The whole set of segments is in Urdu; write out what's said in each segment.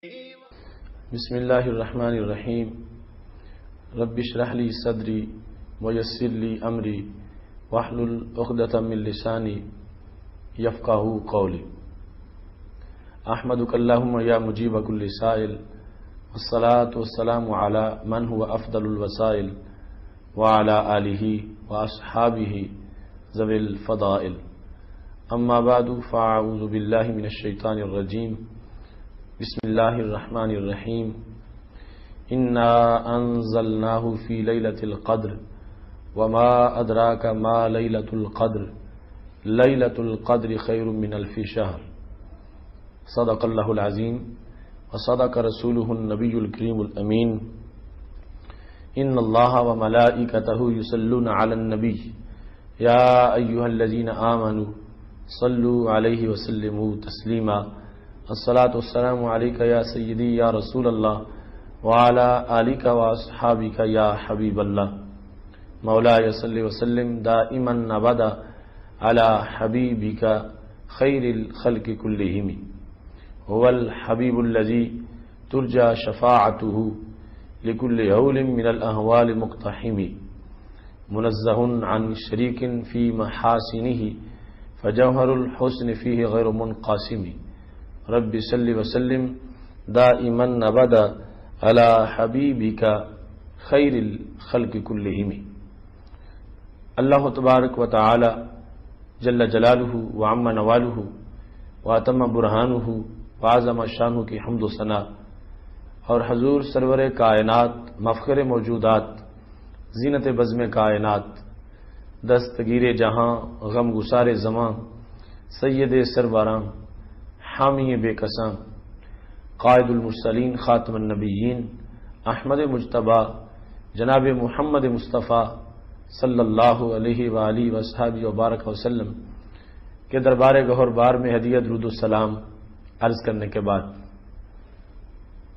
بسم اللہ الرحمن الرحیم رب اشرح لی صدری ویسر لی امری واحلل عقدۃ من لسانی یفقہوا قولی احمدک اللہم یا مجیب کل سائل والصلاة والسلام علی من هو افضل الوسائل وعلی آلہ واصحابہ ذوی الفضائل اما بعد فاعوذ باللہ من الشیطان الرجیم بسم اللہ الرحمن الرحیم انا انزلناہ فی لیلۃ القدر وما ادراک ما لیلۃ القدر لیلۃ القدر خیر من الف شہر صدق اللہ العظیم وصدق رسولہ النبی الکریم الامین ان اللہ وملائکتہ یصلون علی النبی یا ایہا الذین آمنوا صلوا علیہ وسلموا تسلیما الصلاة والسلام علیکہ یا سیدی یا رسول اللہ وعلی آلکہ واصحابکہ یا حبیب اللہ مولاي صلی وسلم دائما ابدا علی حبیبکہ خیر الخلق کلہم هو الحبیب الذی ترجى شفاعته لكل هول من الاهوال مقتحم منزہ عن شریک فی محاسنہ فجوہر الحسن فیہ غیر منقاسم رب صلی وسلم دائما ابدا علی حبیبک خیر الخلق کلہم۔ اللہ تبارک و تعالی جل جلالہ وعم نوالہ واتم برہانہ وعظم شانہ کی حمد و ثنا اور حضور سرور کائنات مفخر موجودات زینت بزم کائنات دستگیر جہاں غم گسار زماں سید سربراں حامی بے کساں قائد المرسلین خاتم النبیین احمد مجتبی جناب محمد مصطفیٰ صلی اللہ علیہ وآلہ وصحبہ وبارک وسلم کے دربار گہر بار میں ہدیہ درود السلام عرض کرنے کے بعد،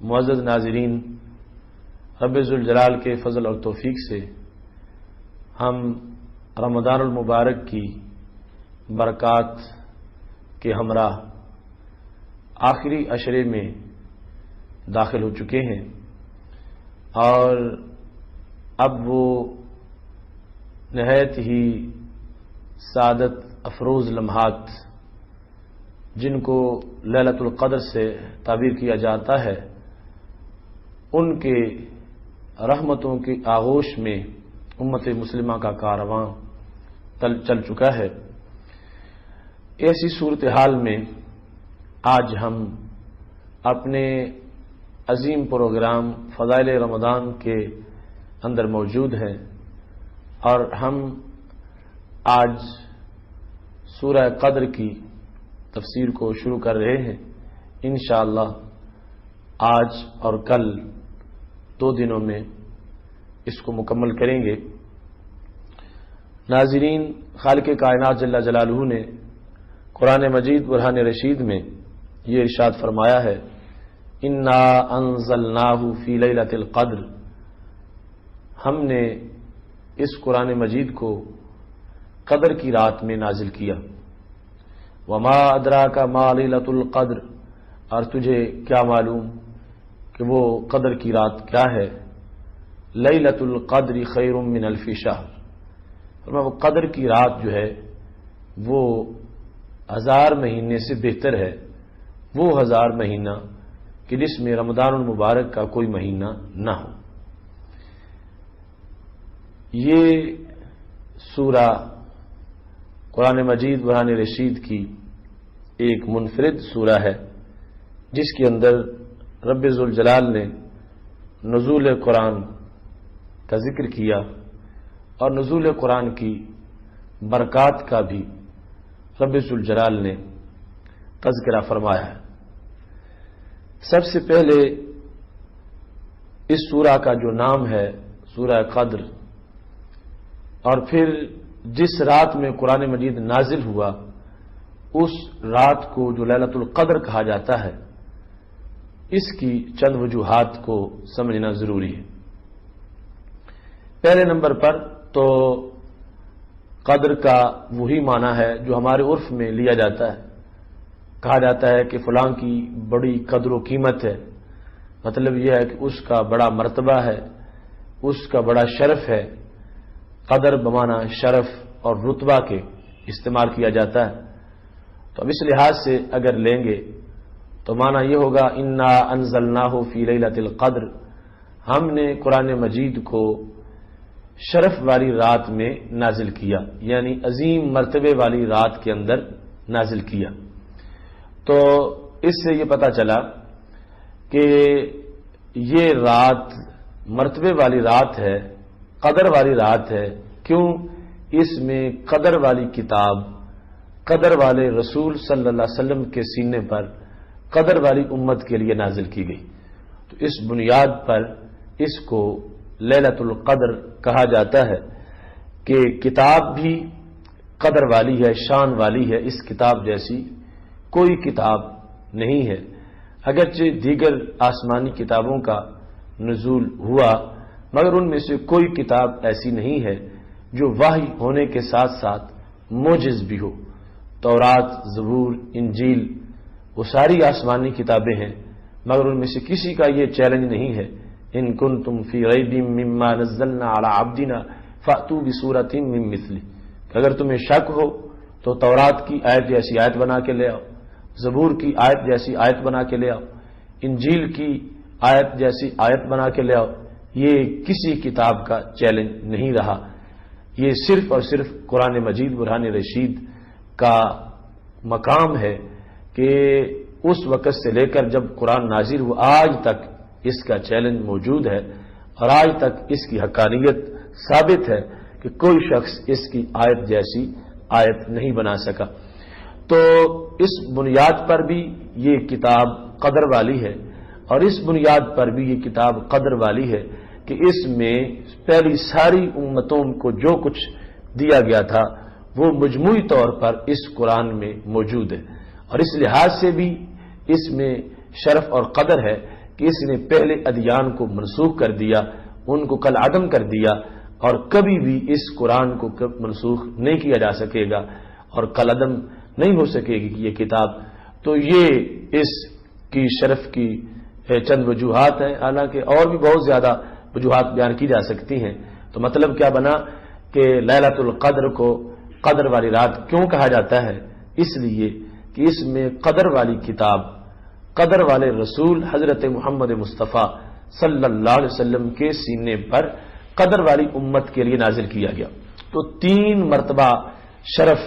معزز ناظرین، رب ذوالجلال کے فضل اور توفیق سے ہم رمضان المبارک کی برکات کے ہمراہ آخری عشرے میں داخل ہو چکے ہیں، اور اب وہ نہایت ہی سعادت افروز لمحات جن کو لیلۃ القدر سے تعبیر کیا جاتا ہے، ان کے رحمتوں کی آغوش میں امت مسلمہ کا کارواں چل چکا ہے۔ ایسی صورتحال میں آج ہم اپنے عظیم پروگرام فضائل رمضان کے اندر موجود ہیں، اور ہم آج سورہ قدر کی تفسیر کو شروع کر رہے ہیں۔ انشاءاللہ آج اور کل 2 دنوں میں اس کو مکمل کریں گے۔ ناظرین، خالق کائنات جل جلالہ نے قرآن مجید برہان رشید میں یہ ارشاد فرمایا ہے، انا انزلناہ فی لیلۃ القدر، ہم نے اس قرآن مجید کو قدر کی رات میں نازل کیا۔ وما ادراک ما لیلۃ القدر، اور تجھے کیا معلوم کہ وہ قدر کی رات کیا ہے؟ لیلۃ القدر خیر من الف شہر، فرمایا وہ قدر کی رات جو ہے وہ 1000 مہینے سے بہتر ہے، وہ 1000 مہینہ کہ جس میں رمضان المبارک کا کوئی مہینہ نہ ہو۔ یہ سورہ قرآن مجید برہان رشید کی ایک منفرد سورہ ہے، جس کے اندر رب ذوالجلال نے نزول قرآن کا ذکر کیا، اور نزول قرآن کی برکات کا بھی رب ذوالجلال نے تذکرہ فرمایا ہے۔ سب سے پہلے اس سورہ کا جو نام ہے سورہ قدر، اور پھر جس رات میں قرآن مجید نازل ہوا اس رات کو جو لیلۃ القدر کہا جاتا ہے، اس کی چند وجوہات کو سمجھنا ضروری ہے۔ پہلے نمبر پر تو قدر کا وہی معنی ہے جو ہمارے عرف میں لیا جاتا ہے، کہا جاتا ہے کہ فلاں کی بڑی قدر و قیمت ہے، مطلب یہ ہے کہ اس کا بڑا مرتبہ ہے، اس کا بڑا شرف ہے۔ قدر بمانا شرف اور رتبہ کے استعمال کیا جاتا ہے۔ تو اب اس لحاظ سے اگر لیں گے تو معنی یہ ہوگا انا انزلناہ فی لیلۃ القدر، ہم نے قرآن مجید کو شرف والی رات میں نازل کیا، یعنی عظیم مرتبے والی رات کے اندر نازل کیا۔ تو اس سے یہ پتہ چلا کہ یہ رات مرتبے والی رات ہے، قدر والی رات ہے۔ کیوں؟ اس میں قدر والی کتاب، قدر والے رسول صلی اللہ علیہ وسلم کے سینے پر قدر والی امت کے لیے نازل کی گئی۔ تو اس بنیاد پر اس کو لیلۃ القدر کہا جاتا ہے کہ کتاب بھی قدر والی ہے، شان والی ہے۔ اس کتاب جیسی کوئی کتاب نہیں ہے، اگرچہ دیگر آسمانی کتابوں کا نزول ہوا، مگر ان میں سے کوئی کتاب ایسی نہیں ہے جو وحی ہونے کے ساتھ ساتھ معجز بھی ہو۔ تورات، زبور، انجیل وہ ساری آسمانی کتابیں ہیں، مگر ان میں سے کسی کا یہ چیلنج نہیں ہے ان کنتم فی ریب مما نزلنا علی عبدنا فأتوا بسورۃ من مثلہ، کہ اگر تمہیں شک ہو تو تورات کی آیت جیسی آیت بنا کے لے آؤ، زبور کی آیت جیسی آیت بنا کے لے آؤ، انجیل کی آیت جیسی آیت بنا کے لے آؤ۔ یہ کسی کتاب کا چیلنج نہیں رہا، یہ صرف اور صرف قرآن مجید برہان رشید کا مقام ہے کہ اس وقت سے لے کر جب قرآن نازل ہوا آج تک اس کا چیلنج موجود ہے، اور آج تک اس کی حقانیت ثابت ہے کہ کوئی شخص اس کی آیت جیسی آیت نہیں بنا سکا۔ تو اس بنیاد پر بھی یہ کتاب قدر والی ہے، اور اس بنیاد پر بھی یہ کتاب قدر والی ہے کہ اس میں پہلی ساری امتوں کو جو کچھ دیا گیا تھا وہ مجموعی طور پر اس قرآن میں موجود ہے، اور اس لحاظ سے بھی اس میں شرف اور قدر ہے کہ اس نے پہلے ادیان کو منسوخ کر دیا، ان کو کل عدم کر دیا، اور کبھی بھی اس قرآن کو منسوخ نہیں کیا جا سکے گا اور کل عدم نہیں ہو سکے گی یہ کتاب۔ تو یہ اس کی شرف کی چند وجوہات ہیں، حالانکہ اور بھی بہت زیادہ وجوہات بیان کی جا سکتی ہیں۔ تو مطلب کیا بنا کہ لیلۃ القدر کو قدر والی رات کیوں کہا جاتا ہے؟ اس لیے کہ اس میں قدر والی کتاب، قدر والے رسول حضرت محمد مصطفیٰ صلی اللہ علیہ وسلم کے سینے پر قدر والی امت کے لیے نازل کیا گیا۔ تو 3 مرتبہ شرف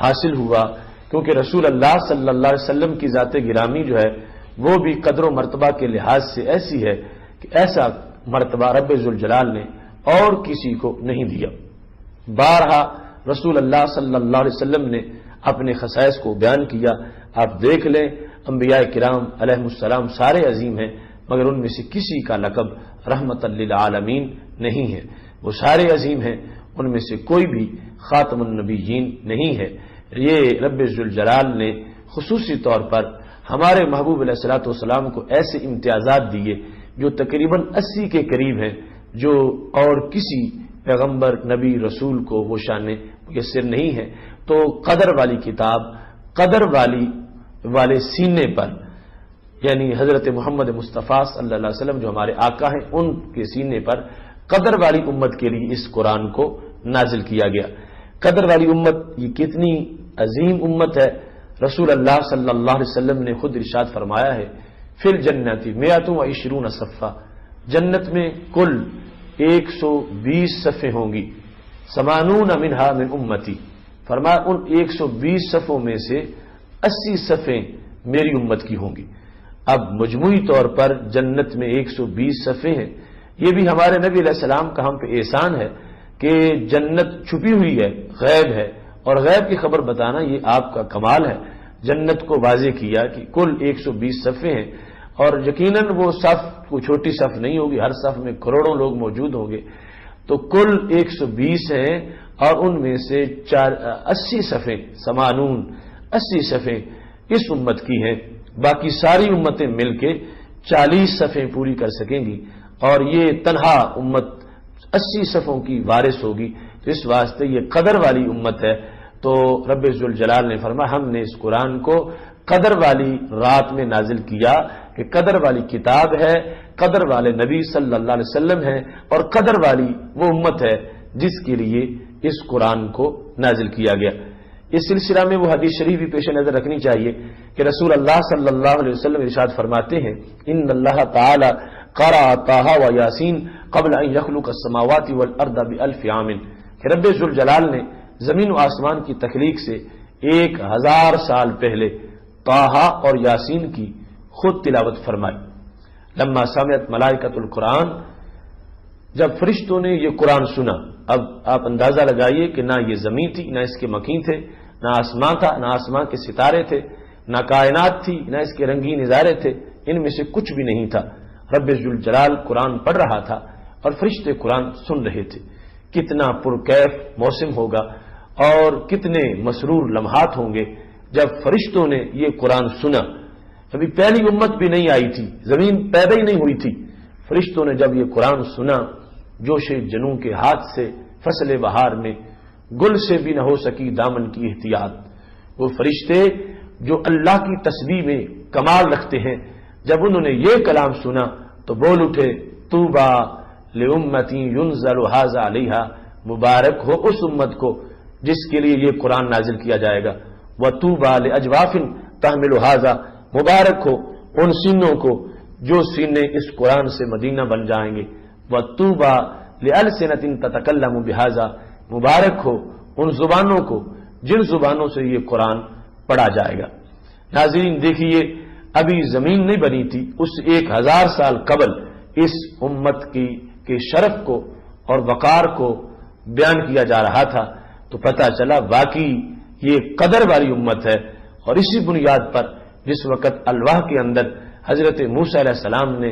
حاصل ہوا، کیونکہ رسول اللہ صلی اللہ علیہ وسلم کی ذات گرامی جو ہے وہ بھی قدر و مرتبہ کے لحاظ سے ایسی ہے کہ ایسا مرتبہ رب ذوالجلال نے اور کسی کو نہیں دیا۔ بارہا رسول اللہ صلی اللہ علیہ وسلم نے اپنے خصائص کو بیان کیا۔ آپ دیکھ لیں انبیاء کرام علیہ السلام سارے عظیم ہیں، مگر ان میں سے کسی کا لقب رحمت للعالمین نہیں ہے۔ وہ سارے عظیم ہیں، ان میں سے کوئی بھی خاتم النبیین نہیں ہے۔ یہ رب ذوالجلال نے خصوصی طور پر ہمارے محبوب علیہ الصلوۃ والسلام کو ایسے امتیازات دیے جو تقریباً 80 کے قریب ہیں، جو اور کسی پیغمبر نبی رسول کو وہ شان میسر نہیں ہے۔ تو قدر والی کتاب قدر والے سینے پر، یعنی حضرت محمد مصطفیٰ صلی اللہ علیہ وسلم جو ہمارے آقا ہیں، ان کے سینے پر قدر والی امت کے لیے اس قرآن کو نازل کیا گیا۔ قدر والی امت یہ کتنی عظیم امت ہے، رسول اللہ صلی اللہ علیہ وسلم نے خود ارشاد فرمایا ہے فی الجنت 120 صفحہ، جنت میں کل 120 صفیں ہوں گی، 80 منہا من امتی، فرمایا ان 120 صفوں میں سے 80 صفیں میری امت کی ہوں گی۔ اب مجموعی طور پر جنت میں 120 صفیں ہیں۔ یہ بھی ہمارے نبی علیہ السلام کا ہم پہ احسان ہے کہ جنت چھپی ہوئی ہے، غیب ہے، اور غیب کی خبر بتانا یہ آپ کا کمال ہے۔ جنت کو واضح کیا کہ کل 120 صفیں ہیں، اور یقیناً وہ صف کوئی چھوٹی صف نہیں ہوگی، ہر صف میں کروڑوں لوگ موجود ہوں گے۔ تو کل 120 ہیں، اور ان میں سے 80 صفیں 80 صفیں اس امت کی ہیں۔ باقی ساری امتیں مل کے 40 صفیں پوری کر سکیں گی، اور یہ تنہا امت 80 صفوں کی وارث ہوگی۔ تو اس واسطے یہ قدر والی امت ہے۔ تو رب ذوالجلال نے فرمایا ہم نے اس قرآن کو قدر والی رات میں نازل کیا کہ قدر والی کتاب ہے، قدر والے نبی صلی اللہ علیہ وسلم ہے، اور قدر والی وہ امت ہے جس کے لیے اس قرآن کو نازل کیا گیا۔ اس سلسلہ میں وہ حدیث شریف بھی پیش نظر رکھنی چاہیے کہ رسول اللہ صلی اللہ علیہ وسلم ارشاد فرماتے ہیں ان اللہ تعالی قرأ طٰ و یاسین قبل ان یخلق السماوات والارض بألف عام، کہ رب ذوالجلال نے زمین و آسمان کی تخلیق سے 1000 سال پہلے طٰ اور یاسین کی خود تلاوت فرمائی۔ لما سمعت ملائکۃ القرآن، جب فرشتوں نے یہ قرآن سنا، اب آپ اندازہ لگائیے کہ نہ یہ زمین تھی، نہ اس کے مکین تھے، نہ آسمان تھا، نہ آسمان کے ستارے تھے، نہ کائنات تھی، نہ اس کے رنگین نظارے تھے، ان میں سے کچھ بھی نہیں تھا۔ رب ذوالجلال قرآن پڑھ رہا تھا اور فرشتے قرآن سن رہے تھے۔ کتنا پرکیف موسم ہوگا اور کتنے مسرور لمحات ہوں گے جب فرشتوں نے یہ قرآن سنا۔ ابھی پہلی امت بھی نہیں آئی تھی، زمین پیدا ہی نہیں ہوئی تھی، فرشتوں نے جب یہ قرآن سنا، جوش جنوں کے ہاتھ سے فصل بہار میں گل سے بھی نہ ہو سکی دامن کی احتیاط۔ وہ فرشتے جو اللہ کی تسبیح میں کمال رکھتے ہیں، جب انہوں نے یہ کلام سنا تو بول اٹھے طوبیٰ لأمتی ینزل ھذا علیہا، مبارک ہو اس امت کو جس کے لیے یہ قرآن نازل کیا جائے گا۔ وطوبیٰ لأجواف تحمل ھذا، مبارک ہو ان سینوں کو جو سینے اس قرآن سے مدینہ بن جائیں گے۔ وطوبیٰ لألسنۃ تتکلم بھذا، مبارک ہو ان زبانوں کو جن زبانوں سے یہ قرآن پڑھا جائے گا۔ ناظرین دیکھیے، ابھی زمین نہیں بنی تھی، اس 1000 سال قبل اس امت کے شرف کو اور وقار کو بیان کیا جا رہا تھا، تو پتہ چلا واقعی یہ قدر والی امت ہے۔ اور اسی بنیاد پر جس وقت الواح کے اندر حضرت موسیٰ علیہ السلام نے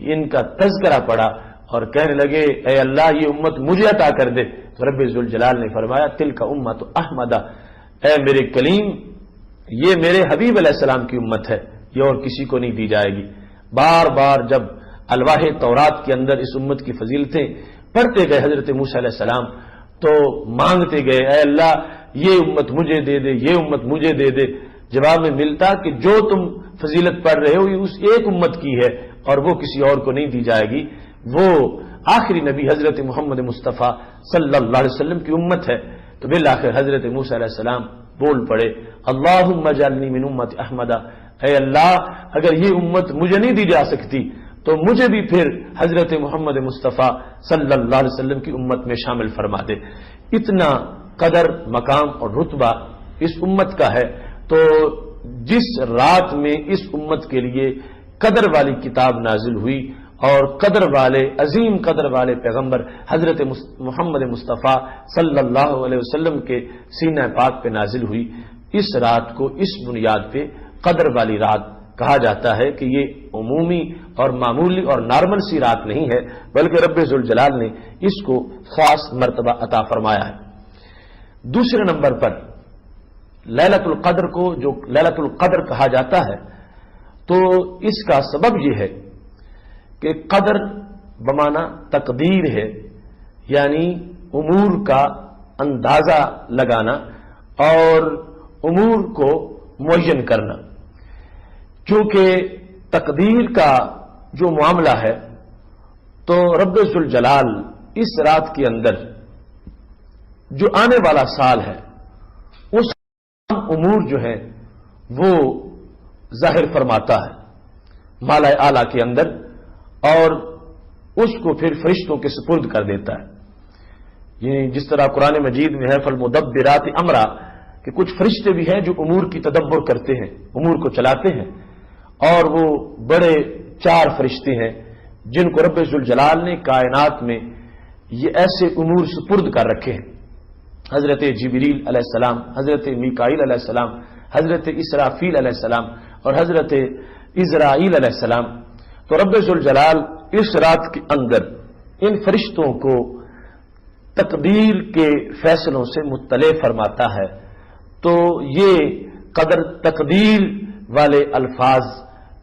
ان کا تذکرہ پڑھا اور کہنے لگے اے اللہ یہ امت مجھے عطا کر دے، تو رب ذوالجلال نے فرمایا تلک امت احمدہ، اے میرے کلیم یہ میرے حبیب علیہ السلام کی امت ہے، یہ اور کسی کو نہیں دی جائے گی۔ بار بار جب الواح تورات کے اندر اس امت کی فضیلتیں پڑھتے گئے حضرت موسیٰ علیہ السلام، تو مانگتے گئے اے اللہ یہ امت مجھے دے دے، یہ امت مجھے دے دے۔ جواب میں ملتا کہ جو تم فضیلت پڑھ رہے ہو یہ اس ایک امت کی ہے اور وہ کسی اور کو نہیں دی جائے گی، وہ آخری نبی حضرت محمد مصطفیٰ صلی اللہ علیہ وسلم کی امت ہے۔ تو بالآخر حضرت موسیٰ علیہ السلام بول پڑے اللہم اجعلنی من امت احمدہ، اے اللہ اگر یہ امت مجھے نہیں دی جا سکتی تو مجھے بھی پھر حضرت محمد مصطفیٰ صلی اللہ علیہ وسلم کی امت میں شامل فرما دے۔ اتنا قدر، مقام اور رتبہ اس امت کا ہے۔ تو جس رات میں اس امت کے لیے قدر والی کتاب نازل ہوئی اور قدر والے عظیم قدر والے پیغمبر حضرت محمد مصطفیٰ صلی اللہ علیہ وسلم کے سینہ پاک پہ نازل ہوئی، اس رات کو اس بنیاد پہ قدر والی رات کہا جاتا ہے کہ یہ عمومی اور معمولی اور نارمل سی رات نہیں ہے، بلکہ رب ذوالجلال نے اس کو خاص مرتبہ عطا فرمایا ہے۔ دوسرے نمبر پر لیلۃ القدر کو جو لیلۃ القدر کہا جاتا ہے، تو اس کا سبب یہ ہے کہ قدر بمعنی تقدیر ہے، یعنی امور کا اندازہ لگانا اور امور کو معین کرنا۔ چونکہ تقدیر کا جو معاملہ ہے تو رب ذوالجلال اس رات کے اندر جو آنے والا سال ہے اس امور جو ہے وہ ظاہر فرماتا ہے مالا اعلیٰ کے اندر، اور اس کو پھر فرشتوں کے سپرد کر دیتا ہے۔ یعنی جس طرح قرآن مجید میں ہے فالمدبرات امرا، کہ کچھ فرشتے بھی ہیں جو امور کی تدبر کرتے ہیں، امور کو چلاتے ہیں، اور وہ بڑے 4 فرشتے ہیں جن کو رب ذوالجلال نے کائنات میں یہ ایسے امور سپرد کر رکھے ہیں، حضرت جبریل علیہ السلام، حضرت میکائیل علیہ السلام، حضرت اسرافیل علیہ السلام اور حضرت عزرائیل علیہ السلام۔ تو رب ذوالجلال اس رات کے اندر ان فرشتوں کو تقدیر کے فیصلوں سے مطلع فرماتا ہے۔ تو یہ قدر تقدیر والے الفاظ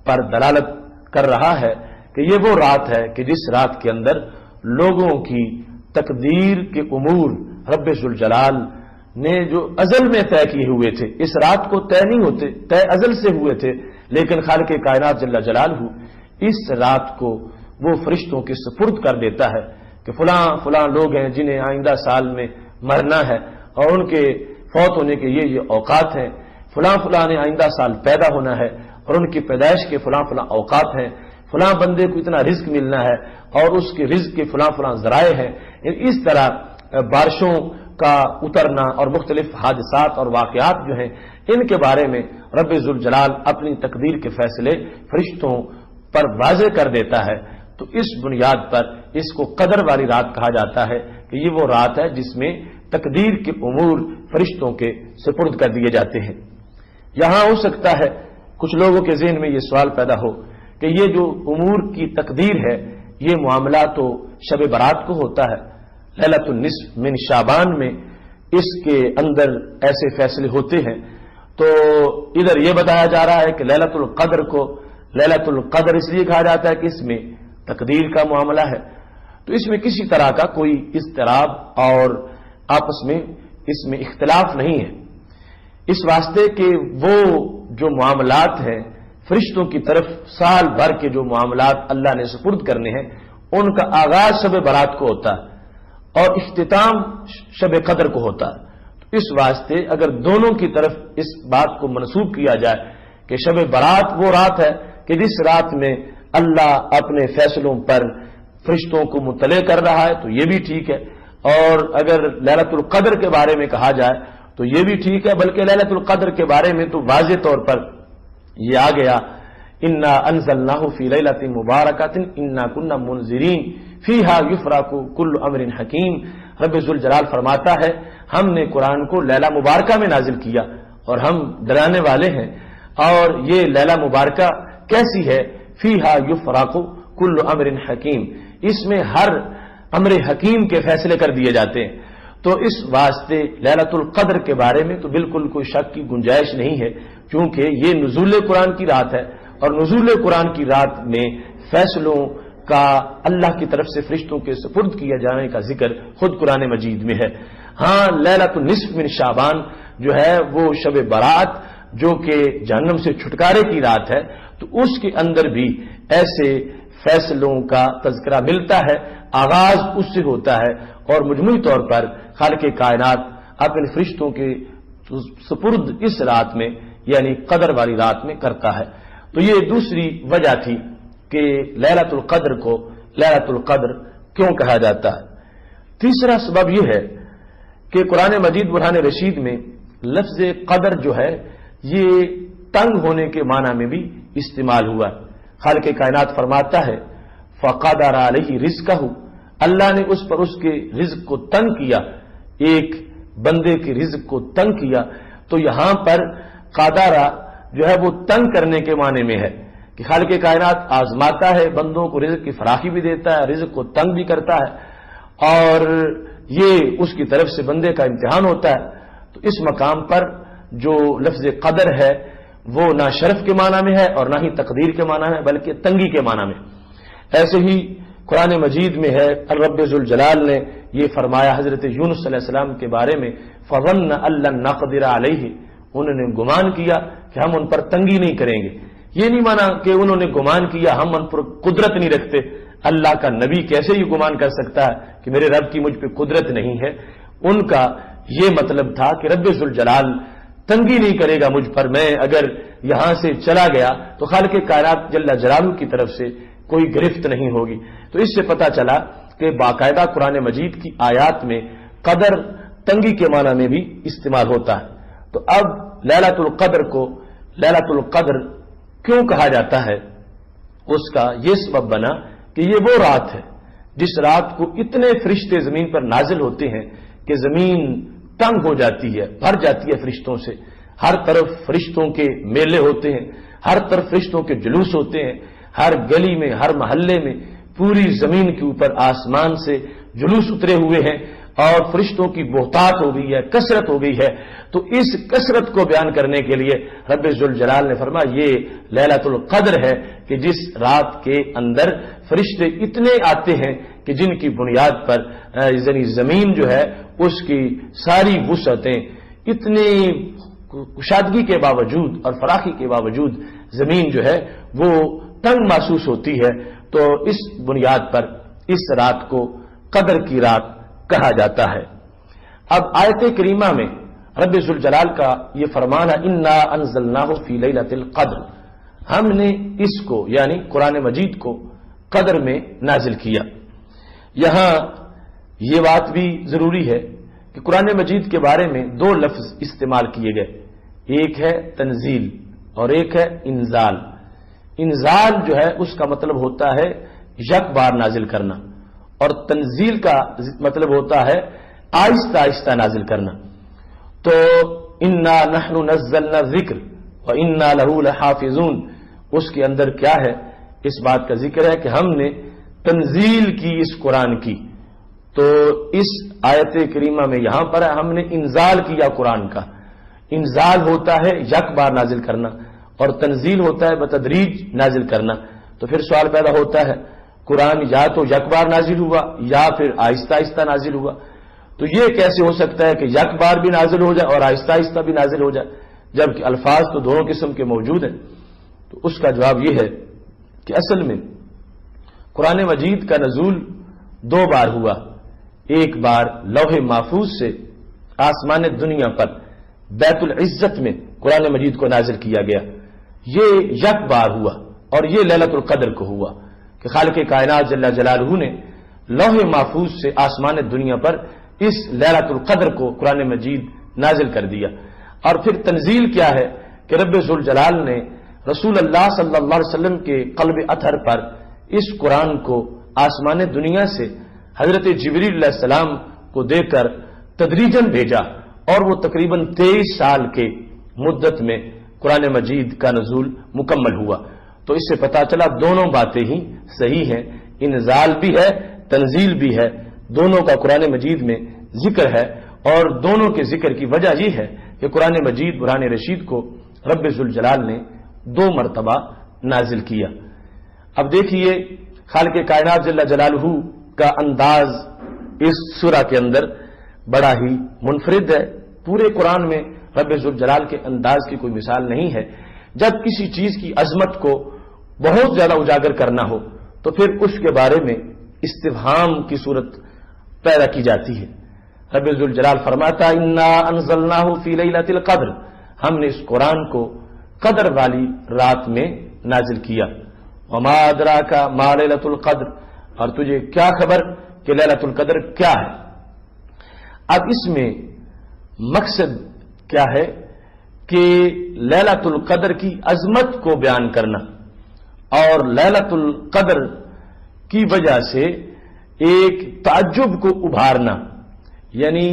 پر دلالت کر رہا ہے کہ یہ وہ رات ہے کہ جس رات کے اندر لوگوں کی تقدیر کے امور رب ذوالجلال نے جو ازل میں طے کیے ہوئے تھے، اس رات کو طے نہیں ہوتے، طے ازل سے ہوئے تھے، لیکن خالق کائنات جل جلالہ اس رات کو وہ فرشتوں کے سپرد کر دیتا ہے کہ فلاں فلاں لوگ ہیں جنہیں آئندہ سال میں مرنا ہے اور ان کے فوت ہونے کے یہ اوقات ہیں، فلاں فلاں نے آئندہ سال پیدا ہونا ہے اور ان کی پیدائش کے فلاں فلاں اوقات ہیں، فلاں بندے کو اتنا رزق ملنا ہے اور اس کے رزق کے فلاں فلاں ذرائع ہیں۔ اس طرح بارشوں کا اترنا اور مختلف حادثات اور واقعات جو ہیں ان کے بارے میں رب ذوالجلال اپنی تقدیر کے فیصلے فرشتوں پر واضح کر دیتا ہے۔ تو اس بنیاد پر اس کو قدر والی رات کہا جاتا ہے کہ یہ وہ رات ہے جس میں تقدیر کے امور فرشتوں کے سپرد کر دیے جاتے ہیں۔ یہاں ہو سکتا ہے کچھ لوگوں کے ذہن میں یہ سوال پیدا ہو کہ یہ جو امور کی تقدیر ہے یہ معاملہ تو شب برات کو ہوتا ہے، لیلۃ النصف من شعبان میں اس کے اندر ایسے فیصلے ہوتے ہیں، تو ادھر یہ بتایا جا رہا ہے کہ لیلۃ القدر کو لیلۃ القدر اس لیے کہا جاتا ہے کہ اس میں تقدیر کا معاملہ ہے، تو اس میں کسی طرح کا کوئی اضطراب اور آپس میں اس میں اختلاف نہیں ہے، اس واسطے کہ وہ جو معاملات ہیں فرشتوں کی طرف سال بھر کے جو معاملات اللہ نے سپرد کرنے ہیں ان کا آغاز شب برات کو ہوتا ہے اور اختتام شب قدر کو ہوتا ہے۔ تو اس واسطے اگر دونوں کی طرف اس بات کو منسوب کیا جائے کہ شب برات وہ رات ہے کہ جس رات میں اللہ اپنے فیصلوں پر فرشتوں کو مطلع کر رہا ہے تو یہ بھی ٹھیک ہے، اور اگر لیلۃ القدر کے بارے میں کہا جائے تو یہ بھی ٹھیک ہے، بلکہ لیلۃ القدر کے بارے میں تو واضح طور پر یہ آ گیا انا انزلناہ فی لیلۃ مبارکۃ انا کنا منذرین فیہا یفرق کل امر حکیم۔ رب ذوالجلال فرماتا ہے ہم نے قرآن کو لیلہ مبارکہ میں نازل کیا اور ہم ڈرانے والے ہیں، اور یہ لیلہ مبارکہ کیسی ہے؟ فیہا یفرق کل امر حکیم، اس میں ہر امر حکیم کے فیصلے کر دیے جاتے ہیں۔ تو اس واسطے لیلۃ القدر کے بارے میں تو بالکل کوئی شک کی گنجائش نہیں ہے، کیونکہ یہ نزول قرآن کی رات ہے اور نزول قرآن کی رات میں فیصلوں کا اللہ کی طرف سے فرشتوں کے سپرد کیا جانے کا ذکر خود قرآن مجید میں ہے۔ ہاں لیلۃ النصف من شعبان جو ہے وہ شب برات جو کہ جہنم سے چھٹکارے کی رات ہے، تو اس کے اندر بھی ایسے فیصلوں کا تذکرہ ملتا ہے، آغاز اس سے ہوتا ہے، اور مجموعی طور پر خالق کائنات اپنے فرشتوں کے سپرد اس رات میں یعنی قدر والی رات میں کرتا ہے۔ تو یہ دوسری وجہ تھی کہ لیلۃ القدر کو لیلۃ القدر کیوں کہا جاتا ہے۔ تیسرا سبب یہ ہے کہ قرآن مجید برہان رشید میں لفظ قدر جو ہے یہ تنگ ہونے کے معنی میں بھی استعمال ہوا ہے۔ خالق کائنات فرماتا ہے فقدر علیہ رزقہ، اللہ نے اس پر اس کے رزق کو تنگ کیا، ایک بندے کے رزق کو تنگ کیا، تو یہاں پر قدرہ جو ہے وہ تنگ کرنے کے معنی میں ہے کہ خالق کائنات آزماتا ہے، بندوں کو رزق کی فراخی بھی دیتا ہے، رزق کو تنگ بھی کرتا ہے، اور یہ اس کی طرف سے بندے کا امتحان ہوتا ہے۔ تو اس مقام پر جو لفظ قدر ہے وہ نہ شرف کے معنی میں ہے اور نہ ہی تقدیر کے معنی میں، بلکہ تنگی کے معنی میں۔ ایسے ہی قرآن مجید میں ہے رب ذوالجلال نے یہ فرمایا حضرت یونس علیہ السلام کے بارے میں فظن ان لن نقدر علیہ، انہوں نے گمان کیا کہ ہم ان پر تنگی نہیں کریں گے۔ یہ نہیں مانا کہ انہوں نے گمان کیا ہم ان پر قدرت نہیں رکھتے، اللہ کا نبی کیسے یہ گمان کر سکتا ہے کہ میرے رب کی مجھ پہ قدرت نہیں ہے۔ ان کا یہ مطلب تھا کہ رب ذوالجلال تنگی نہیں کرے گا مجھ پر، میں اگر یہاں سے چلا گیا تو خالق کائنات جل جلالہ کی طرف سے کوئی گرفت نہیں ہوگی۔ تو اس سے پتہ چلا کہ باقاعدہ قرآن مجید کی آیات میں قدر تنگی کے معنی میں بھی استعمال ہوتا ہے۔ تو اب لیلۃ القدر کو لیلۃ القدر کیوں کہا جاتا ہے، اس کا یہ سبب بنا کہ یہ وہ رات ہے جس رات کو اتنے فرشتے زمین پر نازل ہوتے ہیں کہ زمین تنگ ہو جاتی ہے، بھر جاتی ہے فرشتوں سے، ہر طرف فرشتوں کے میلے ہوتے ہیں، ہر طرف فرشتوں کے جلوس ہوتے ہیں، ہر گلی میں ہر محلے میں پوری زمین کے اوپر آسمان سے جلوس اترے ہوئے ہیں، اور فرشتوں کی بہتات ہو گئی ہے، کثرت ہو گئی ہے، تو اس کثرت کو بیان کرنے کے لیے رب ذوالجلال نے فرمایا یہ لیلۃ القدر ہے کہ جس رات کے اندر فرشتے اتنے آتے ہیں کہ جن کی بنیاد پر یعنی زمین جو ہے اس کی ساری وسعتیں اتنی کشادگی کے باوجود اور فراخی کے باوجود زمین جو ہے وہ تنگ محسوس ہوتی ہے، تو اس بنیاد پر اس رات کو قدر کی رات کہا جاتا ہے۔ اب آیت کریمہ میں رب ذوالجلال کا یہ فرمان ہے انا انزلناہ فی لیلۃ القدر، ہم نے اس کو یعنی قرآن مجید کو قدر میں نازل کیا۔ یہاں یہ بات بھی ضروری ہے کہ قرآن مجید کے بارے میں دو لفظ استعمال کیے گئے، ایک ہے تنزیل اور ایک ہے انزال۔ انزال جو ہے اس کا مطلب ہوتا ہے یک بار نازل کرنا، اور تنزیل کا مطلب ہوتا ہے آہستہ آہستہ نازل کرنا۔ تو انا نحن نزلنا الذکر وانا لہ لحافظون، اس کے اندر کیا ہے؟ اس بات کا ذکر ہے کہ ہم نے تنزیل کی اس قرآن کی، تو اس آیت کریمہ میں یہاں پر ہے ہم نے انزال کیا قرآن کا۔ انزال ہوتا ہے یک بار نازل کرنا اور تنزیل ہوتا ہے بتدریج نازل کرنا۔ تو پھر سوال پیدا ہوتا ہے قرآن یا تو یک بار نازل ہوا یا پھر آہستہ آہستہ نازل ہوا، تو یہ کیسے ہو سکتا ہے کہ یک بار بھی نازل ہو جائے اور آہستہ آہستہ بھی نازل ہو جائے جبکہ الفاظ تو دونوں قسم کے موجود ہیں؟ تو اس کا جواب یہ ہے کہ اصل میں قرآن مجید کا نزول دو بار ہوا، ایک بار لوح محفوظ سے آسمان دنیا پر بیت العزت میں قرآن مجید کو نازل کیا گیا، یہ یک بار ہوا، اور یہ لیلۃ القدر کو ہوا کہ خالق کائنات جل جلالہ نے لوح محفوظ سے آسمان دنیا پر اس لیلۃ القدر کو قرآن مجید نازل کر دیا۔ اور پھر تنزیل کیا ہے کہ رب ذوالجلال نے رسول اللہ صلی اللہ علیہ وسلم کے قلب اطہر پر اس قرآن کو آسمان دنیا سے حضرت جبریل علیہ السلام کو دے کر تدریجاً بھیجا، اور وہ تقریباً 23 سال کے مدت میں قرآن مجید کا نزول مکمل ہوا۔ تو اس سے پتہ چلا دونوں باتیں ہی صحیح ہیں، انزال بھی ہے تنزیل بھی ہے، دونوں کا قرآن مجید میں ذکر ہے، اور دونوں کے ذکر کی وجہ یہ ہے کہ قرآن مجید قرآن رشید کو رب ذوالجلال نے 2 مرتبہ نازل کیا۔ اب دیکھیے خالق کائنات جل جلالہ کا انداز اس سورہ کے اندر بڑا ہی منفرد ہے، پورے قرآن میں رب ذوالجلال کے انداز کی کوئی مثال نہیں ہے۔ جب کسی چیز کی عظمت کو بہت زیادہ اجاگر کرنا ہو تو پھر اس کے بارے میں استفہام کی صورت پیدا کی جاتی ہے۔ رب ذوالجلال فرماتا انا انزلناہ فی لیلۃ القدر، ہم نے اس قرآن کو قدر والی رات میں نازل کیا۔ وما ادراک ما لیلۃ القدر، اور تجھے کیا خبر کہ لیلۃ القدر کیا ہے؟ اب اس میں مقصد کیا ہے کہ لیلۃ القدر کی عظمت کو بیان کرنا اور لیلۃ القدر کی وجہ سے ایک تعجب کو ابھارنا، یعنی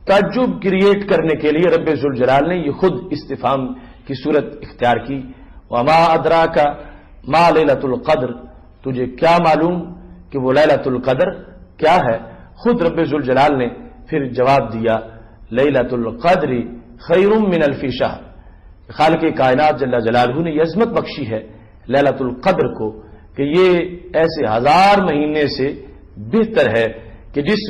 تعجب کریٹ کرنے کے لیے رب ذوالجلال نے یہ خود استفہام کی صورت اختیار کی۔ وما ادراک ما لیلۃ القدر، تجھے کیا معلوم کہ وہ لیلۃ القدر کیا ہے؟ خود رب ذوالجلال نے پھر جواب دیا لیلۃ القدر خیر من الف شہر، خالق کائنات جل جلالہ نے یہ عظمت بخشی ہے لیلۃ القدر کو کہ یہ ایسے 1000 مہینے سے بہتر ہے کہ جس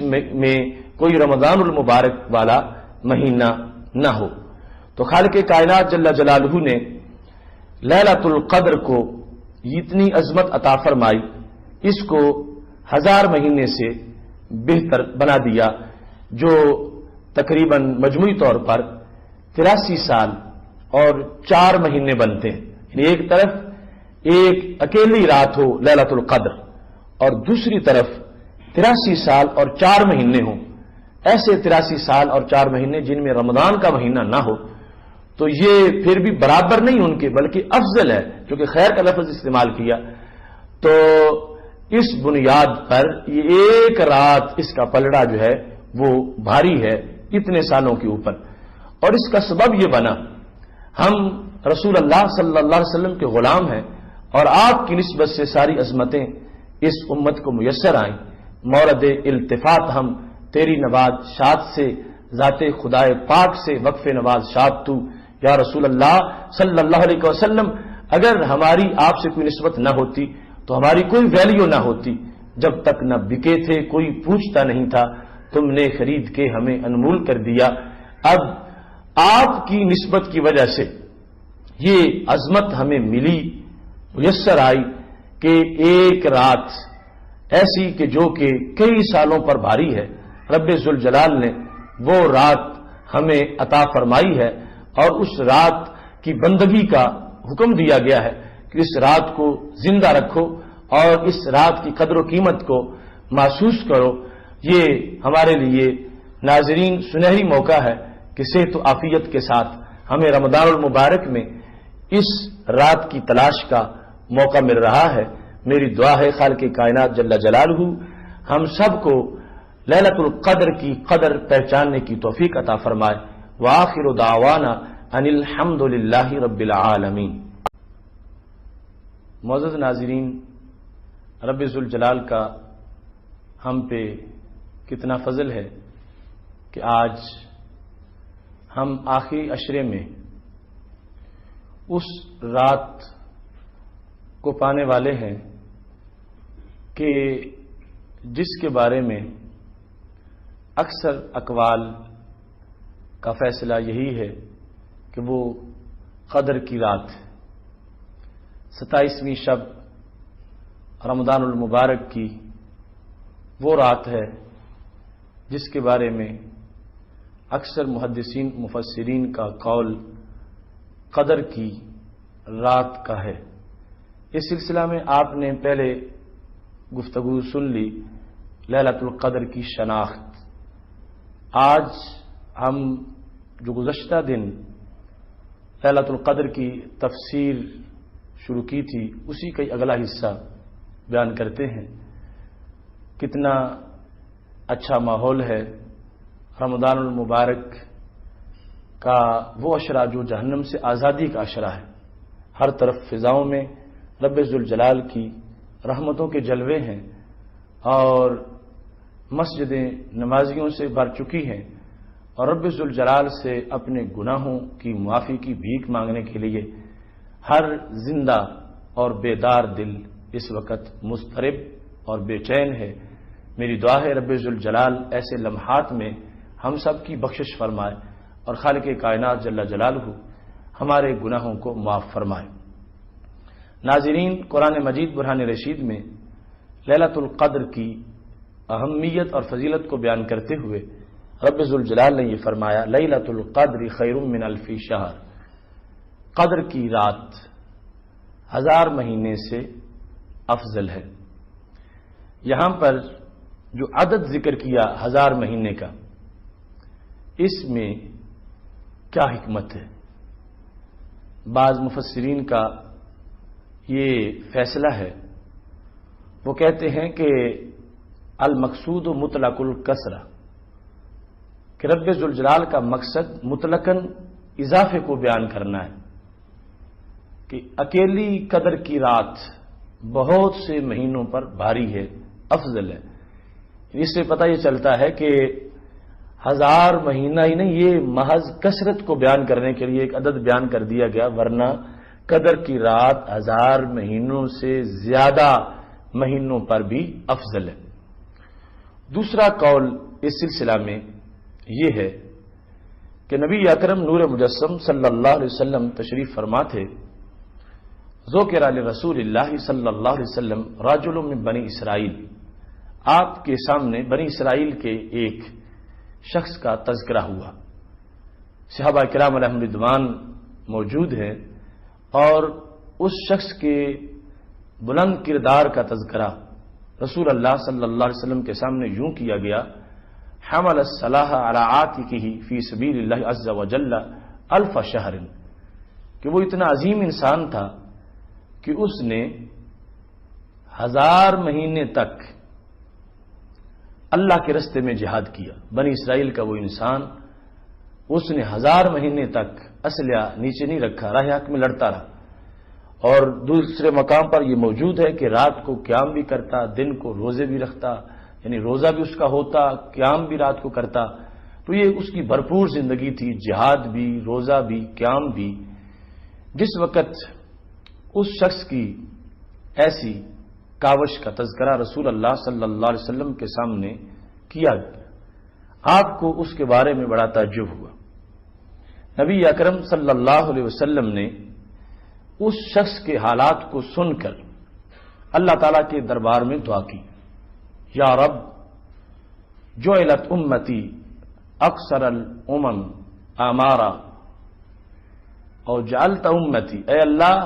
میں کوئی رمضان المبارک والا مہینہ نہ ہو۔ تو خالق کائنات جل جلالہ نے لیلۃ القدر کو اتنی عظمت عطا فرمائی، اس کو 1000 مہینے سے بہتر بنا دیا، جو تقریباً مجموعی طور پر 83 سال اور 4 مہینے بنتے ہیں۔ یعنی ایک طرف ایک اکیلی رات ہو لیلۃ القدر اور دوسری طرف 83 سال اور 4 مہینے ہوں، ایسے 83 سال اور 4 مہینے جن میں رمضان کا مہینہ نہ ہو، تو یہ پھر بھی برابر نہیں ان کے بلکہ افضل ہے، چونکہ خیر کا لفظ استعمال کیا۔ تو اس بنیاد پر یہ ایک رات اس کا پلڑا جو ہے وہ بھاری ہے اتنے سالوں کے اوپر، اور اس کا سبب یہ بنا ہم رسول اللہ صلی اللہ علیہ وسلم کے غلام ہیں اور آپ کی نسبت سے ساری عظمتیں اس امت کو میسر آئیں، مورد التفات ہم تیری نواز شاد سے، ذات خدائے پاک سے وقف نواز شاد تو یا رسول اللہ صلی اللہ علیہ وسلم۔ اگر ہماری آپ سے کوئی نسبت نہ ہوتی تو ہماری کوئی ویلیو نہ ہوتی، جب تک نہ بکے تھے کوئی پوچھتا نہیں تھا، تم نے خرید کے ہمیں انمول کر دیا۔ اب آپ کی نسبت کی وجہ سے یہ عظمت ہمیں ملی، میسر آئی کہ ایک رات ایسی کہ جو کہ کئی سالوں پر بھاری ہے، رب ذوالجلال نے وہ رات ہمیں عطا فرمائی ہے، اور اس رات کی بندگی کا حکم دیا گیا ہے کہ اس رات کو زندہ رکھو اور اس رات کی قدر و قیمت کو محسوس کرو۔ یہ ہمارے لیے ناظرین سنہری موقع ہے کہ صحت و عافیت کے ساتھ ہمیں رمضان المبارک میں اس رات کی تلاش کا موقع مل رہا ہے۔ میری دعا ہے خالق کائنات جل جلالہ ہم سب کو لیلۃ القدر کی قدر پہچاننے کی توفیق عطا فرمائے۔ وآخر دعوانا ان الحمد للہ رب العالمین۔ معزز ناظرین، رب ذوالجلال کا ہم پہ کتنا فضل ہے کہ آج ہم آخری عشرے میں اس رات کو پانے والے ہیں کہ جس کے بارے میں اکثر اقوال کا فیصلہ یہی ہے کہ وہ قدر کی رات 27ویں شب رمضان المبارک کی وہ رات ہے جس کے بارے میں اکثر محدثین مفسرین کا قول قدر کی رات کا ہے۔ اس سلسلہ میں آپ نے پہلے گفتگو سن لی لیلۃ القدر کی شناخت۔ آج ہم جو گزشتہ دن لیلۃ القدر کی تفسیر شروع کی تھی اسی کا اگلا حصہ بیان کرتے ہیں۔ کتنا اچھا ماحول ہے رمضان المبارک کا، وہ عشرہ جو جہنم سے آزادی کا عشرہ ہے۔ ہر طرف فضاؤں میں رب ذوالجلال کی رحمتوں کے جلوے ہیں اور مسجدیں نمازیوں سے بھر چکی ہیں، اور رب ذوالجلال سے اپنے گناہوں کی معافی کی بھیک مانگنے کے لیے ہر زندہ اور بیدار دل اس وقت مضطرب اور بے چین ہے۔ میری دعا ہے رب ذوالجلال ایسے لمحات میں ہم سب کی بخشش فرمائے اور خالق کائنات جل جلالہ ہمارے گناہوں کو معاف فرمائے۔ ناظرین، قرآن مجید برہان رشید میں لیلۃ القدر کی اہمیت اور فضیلت کو بیان کرتے ہوئے رب ذوالجلال نے یہ فرمایا لیلۃ القدر خیر من الف شہر، قدر کی رات 1000 مہینے سے افضل ہے۔ یہاں پر جو عدد ذکر کیا 1000 مہینے کا، اس میں کیا حکمت ہے؟ بعض مفسرین کا یہ فیصلہ ہے، وہ کہتے ہیں کہ المقصود مطلق الکثرہ، کہ رب ذوالجلال کا مقصد مطلقاً اضافے کو بیان کرنا ہے، کہ اکیلی قدر کی رات بہت سے مہینوں پر بھاری ہے، افضل ہے۔ اس سے پتہ یہ چلتا ہے کہ 1000 مہینہ ہی نہیں، یہ محض کثرت کو بیان کرنے کے لیے ایک عدد بیان کر دیا گیا، ورنہ قدر کی رات 1000 مہینوں سے زیادہ مہینوں پر بھی افضل ہے۔ دوسرا قول اس سلسلہ میں یہ ہے کہ نبی اکرم نور مجسم صلی اللہ علیہ وسلم تشریف فرما تھے، ذکر لرسول اللہ صلی اللہ علیہ وسلم رجل من بنی اسرائیل، آپ کے سامنے بنی اسرائیل کے ایک شخص کا تذکرہ ہوا۔ صحابہ کرام علیہم رضوان موجود ہیں اور اس شخص کے بلند کردار کا تذکرہ رسول اللہ صلی اللہ علیہ وسلم کے سامنے یوں کیا گیا، حمل السلاح علی عاتقہ فی سبیل اللہ عز وجل 1000 شہر، کہ وہ اتنا عظیم انسان تھا کہ اس نے 1000 مہینے تک اللہ کے رستے میں جہاد کیا۔ بنی اسرائیل کا وہ انسان، اس نے 1000 مہینے تک اسلحہ نیچے نہیں رکھا، راہ حق میں لڑتا رہا، اور دوسرے مقام پر یہ موجود ہے کہ رات کو قیام بھی کرتا، دن کو روزے بھی رکھتا، یعنی روزہ بھی اس کا ہوتا، قیام بھی رات کو کرتا، تو یہ اس کی بھرپور زندگی تھی، جہاد بھی، روزہ بھی، قیام بھی۔ جس وقت اس شخص کی ایسی کاوش کا تذکرہ رسول اللہ صلی اللہ علیہ وسلم کے سامنے کیا، آپ کو اس کے بارے میں بڑا تعجب ہوا۔ نبی اکرم صلی اللہ علیہ وسلم نے اس شخص کے حالات کو سن کر اللہ تعالیٰ کے دربار میں دعا کی، یا رب جعلت امتی اکثر الامم اعمارا اور جعلت امتی، اے اللہ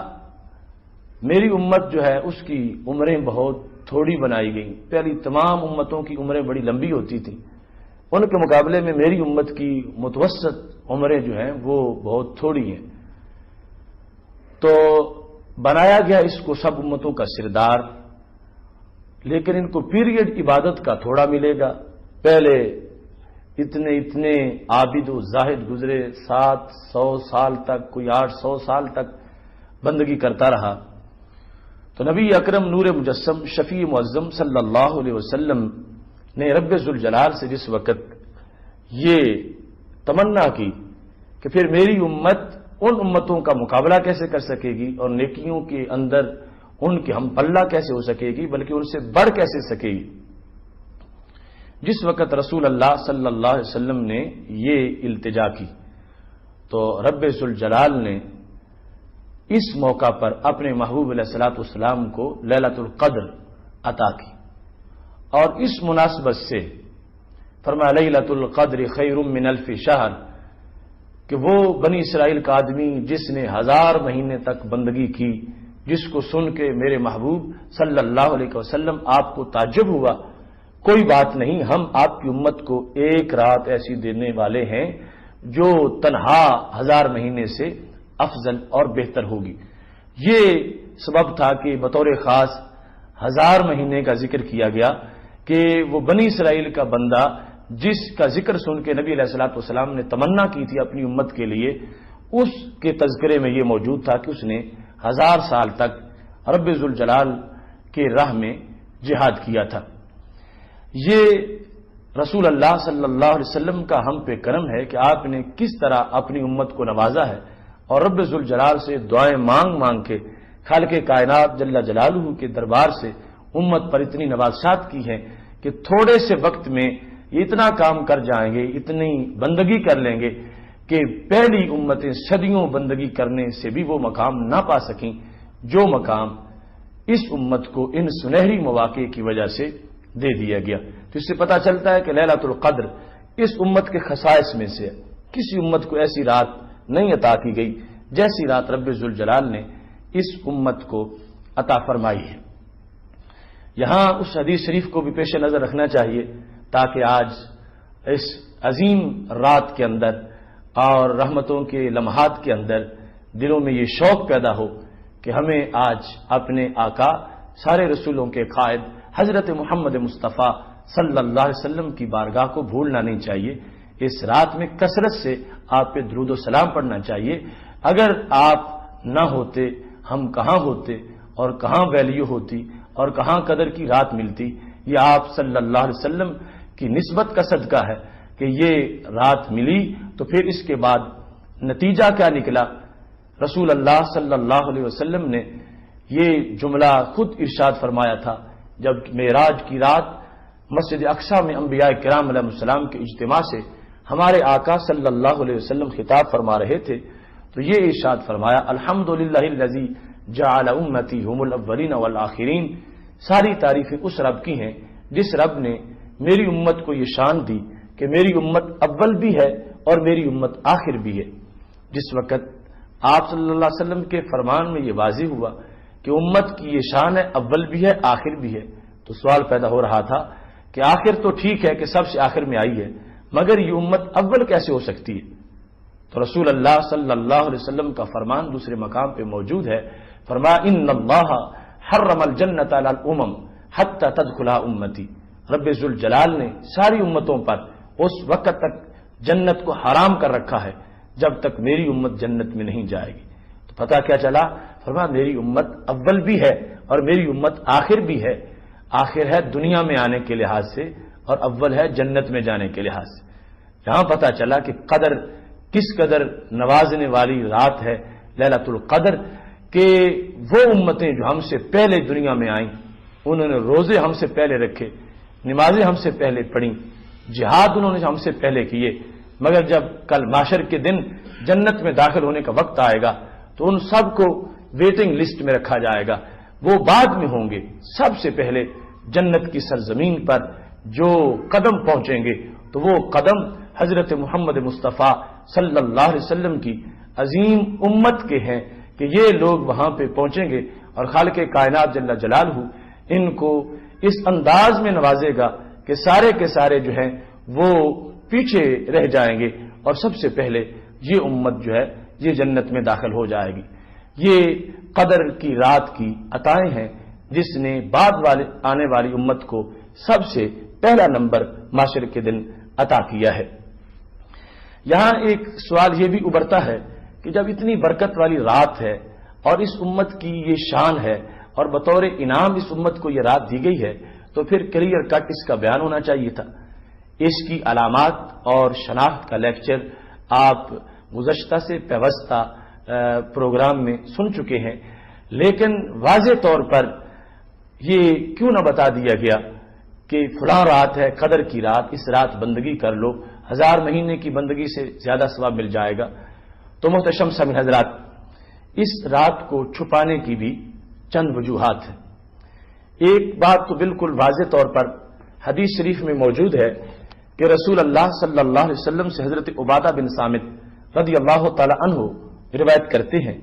میری امت جو ہے اس کی عمریں بہت تھوڑی بنائی گئیں۔ پہلی تمام امتوں کی عمریں بڑی لمبی ہوتی تھیں، ان کے مقابلے میں میری امت کی متوسط عمریں جو ہیں وہ بہت تھوڑی ہیں، تو بنایا گیا اس کو سب امتوں کا سردار، لیکن ان کو پیریڈ عبادت کا تھوڑا ملے گا۔ پہلے اتنے عابد و زاہد گزرے، 700 سال تک، کوئی 800 سال تک بندگی کرتا رہا۔ تو نبی اکرم نور مجسم شفیع معظم صلی اللہ علیہ وسلم نے رب ذوالجلال سے جس وقت یہ تمنا کی کہ پھر میری امت ان امتوں کا مقابلہ کیسے کر سکے گی اور نیکیوں کے اندر ان کی ہم پلہ کیسے ہو سکے گی، بلکہ ان سے بڑھ کیسے سکے گی، جس وقت رسول اللہ صلی اللہ علیہ وسلم نے یہ التجا کی تو رب ذوالجلال نے اس موقع پر اپنے محبوب علیہ الصلوۃ والسلام کو لیلۃ القدر عطا کی، اور اس مناسبت سے فرمایا لیلۃ القدر خیر من الف شہر، کہ وہ بنی اسرائیل کا آدمی جس نے 1000 مہینے تک بندگی کی، جس کو سن کے میرے محبوب صلی اللہ علیہ وسلم آپ کو تعجب ہوا، کوئی بات نہیں، ہم آپ کی امت کو ایک رات ایسی دینے والے ہیں جو تنہا 1000 مہینے سے افضل اور بہتر ہوگی۔ یہ سبب تھا کہ بطور خاص 1000 مہینے کا ذکر کیا گیا کہ وہ بنی اسرائیل کا بندہ جس کا ذکر سن کے نبی علیہ الصلوۃ والسلام نے تمنا کی تھی اپنی امت کے لیے، اس کے تذکرے میں یہ موجود تھا کہ اس نے 1000 سال تک رب ذوالجلال کے راہ میں جہاد کیا تھا۔ یہ رسول اللہ صلی اللہ علیہ وسلم کا ہم پہ کرم ہے کہ آپ نے کس طرح اپنی امت کو نوازا ہے اور رب ذوالجلال سے دعائیں مانگ مانگ کے خالق کائنات جل جلالہ کے دربار سے امت پر اتنی نوازشات کی ہیں کہ تھوڑے سے وقت میں یہ اتنا کام کر جائیں گے، اتنی بندگی کر لیں گے کہ پہلی امتیں صدیوں بندگی کرنے سے بھی وہ مقام نہ پا سکیں جو مقام اس امت کو ان سنہری مواقع کی وجہ سے دے دیا گیا۔ تو اس سے پتہ چلتا ہے کہ لیلۃ القدر اس امت کے خصائص میں سے ہے۔ کسی امت کو ایسی رات نہیں عطا کی گئی جیسی رات رب ذوالجلال نے اس امت کو عطا فرمائی ہے۔ یہاں اس حدیث شریف کو بھی پیش نظر رکھنا چاہیے تاکہ آج اس عظیم رات کے اندر اور رحمتوں کے لمحات کے اندر دلوں میں یہ شوق پیدا ہو کہ ہمیں آج اپنے آقا سارے رسولوں کے قائد حضرت محمد مصطفیٰ صلی اللہ علیہ وسلم کی بارگاہ کو بھولنا نہیں چاہیے۔ اس رات میں کثرت سے آپ پہ درود و سلام پڑھنا چاہیے۔ اگر آپ نہ ہوتے ہم کہاں ہوتے اور کہاں ویلیو ہوتی اور کہاں قدر کی رات ملتی۔ یہ آپ صلی اللہ علیہ وسلم کی نسبت کا صدقہ ہے کہ یہ رات ملی۔ تو پھر اس کے بعد نتیجہ کیا نکلا؟ رسول اللہ صلی اللہ علیہ وسلم نے یہ جملہ خود ارشاد فرمایا تھا جب معراج کی رات مسجد اقصی میں انبیاء کرام علیہ السلام کے اجتماع سے ہمارے آقا صلی اللہ علیہ وسلم خطاب فرما رہے تھے تو یہ ارشاد فرمایا الحمدللہ الذی جعل امتی هم الاولین والآخرین، ساری تعریفیں اس رب کی ہیں جس رب نے میری امت کو یہ شان دی کہ میری امت اول بھی ہے اور میری امت آخر بھی ہے۔ جس وقت آپ صلی اللہ علیہ وسلم کے فرمان میں یہ واضح ہوا کہ امت کی یہ شان ہے، اول بھی ہے آخر بھی ہے، تو سوال پیدا ہو رہا تھا کہ آخر تو ٹھیک ہے کہ سب سے آخر میں آئی ہے، مگر یہ امت اول کیسے ہو سکتی ہے؟ تو رسول اللہ صلی اللہ علیہ وسلم کا فرمان دوسرے مقام پہ موجود ہے، فرمایا ان اللہ حرم الجنت علی الامم حتی تدخلها امتی، رب ذوالجلال نے ساری امتوں پر اس وقت تک جنت کو حرام کر رکھا ہے جب تک میری امت جنت میں نہیں جائے گی۔ تو پتہ کیا چلا؟ فرمایا میری امت اول بھی ہے اور میری امت آخر بھی ہے۔ آخر ہے دنیا میں آنے کے لحاظ سے اور اول ہے جنت میں جانے کے لحاظ سے۔ یہاں پتہ چلا کہ قدر کس قدر نوازنے والی رات ہے لیلۃ القدر، کہ وہ امتیں جو ہم سے پہلے دنیا میں آئیں انہوں نے روزے ہم سے پہلے رکھے، نمازیں ہم سے پہلے پڑھیں، جہاد انہوں نے ہم سے پہلے کیے، مگر جب کل محشر کے دن جنت میں داخل ہونے کا وقت آئے گا تو ان سب کو ویٹنگ لسٹ میں رکھا جائے گا، وہ بعد میں ہوں گے۔ سب سے پہلے جنت کی سرزمین پر جو قدم پہنچیں گے تو وہ قدم حضرت محمد مصطفیٰ صلی اللہ علیہ وسلم کی عظیم امت کے ہیں کہ یہ لوگ وہاں پہ پہنچیں گے اور خالق کائنات جل جلالہ ان کو اس انداز میں نوازے گا کہ سارے کے سارے جو ہیں وہ پیچھے رہ جائیں گے اور سب سے پہلے یہ امت جو ہے یہ جنت میں داخل ہو جائے گی۔ یہ قدر کی رات کی عطائیں ہیں جس نے بعد والے آنے والی امت کو سب سے پہلا نمبر معاشر کے دن عطا کیا ہے۔ یہاں ایک سوال یہ بھی ابھرتا ہے کہ جب اتنی برکت والی رات ہے اور اس امت کی یہ شان ہے اور بطور انعام اس امت کو یہ رات دی گئی ہے تو پھر کلیئر کٹ اس کا بیان ہونا چاہیے تھا۔ اس کی علامات اور شناخت کا لیکچر آپ گزشتہ سے پیوستہ پروگرام میں سن چکے ہیں، لیکن واضح طور پر یہ کیوں نہ بتا دیا گیا کہ فلاں رات ہے قدر کی رات، اس رات بندگی کر لو، 1000 مہینے کی بندگی سے زیادہ ثواب مل جائے گا۔ تو محتشم سامعین حضرات، اس رات کو چھپانے کی بھی چند وجوہات ہیں۔ ایک بات تو بالکل واضح طور پر حدیث شریف میں موجود ہے کہ رسول اللہ صلی اللہ علیہ وسلم سے حضرت عبادہ بن صامت رضی اللہ تعالی عنہ روایت کرتے ہیں،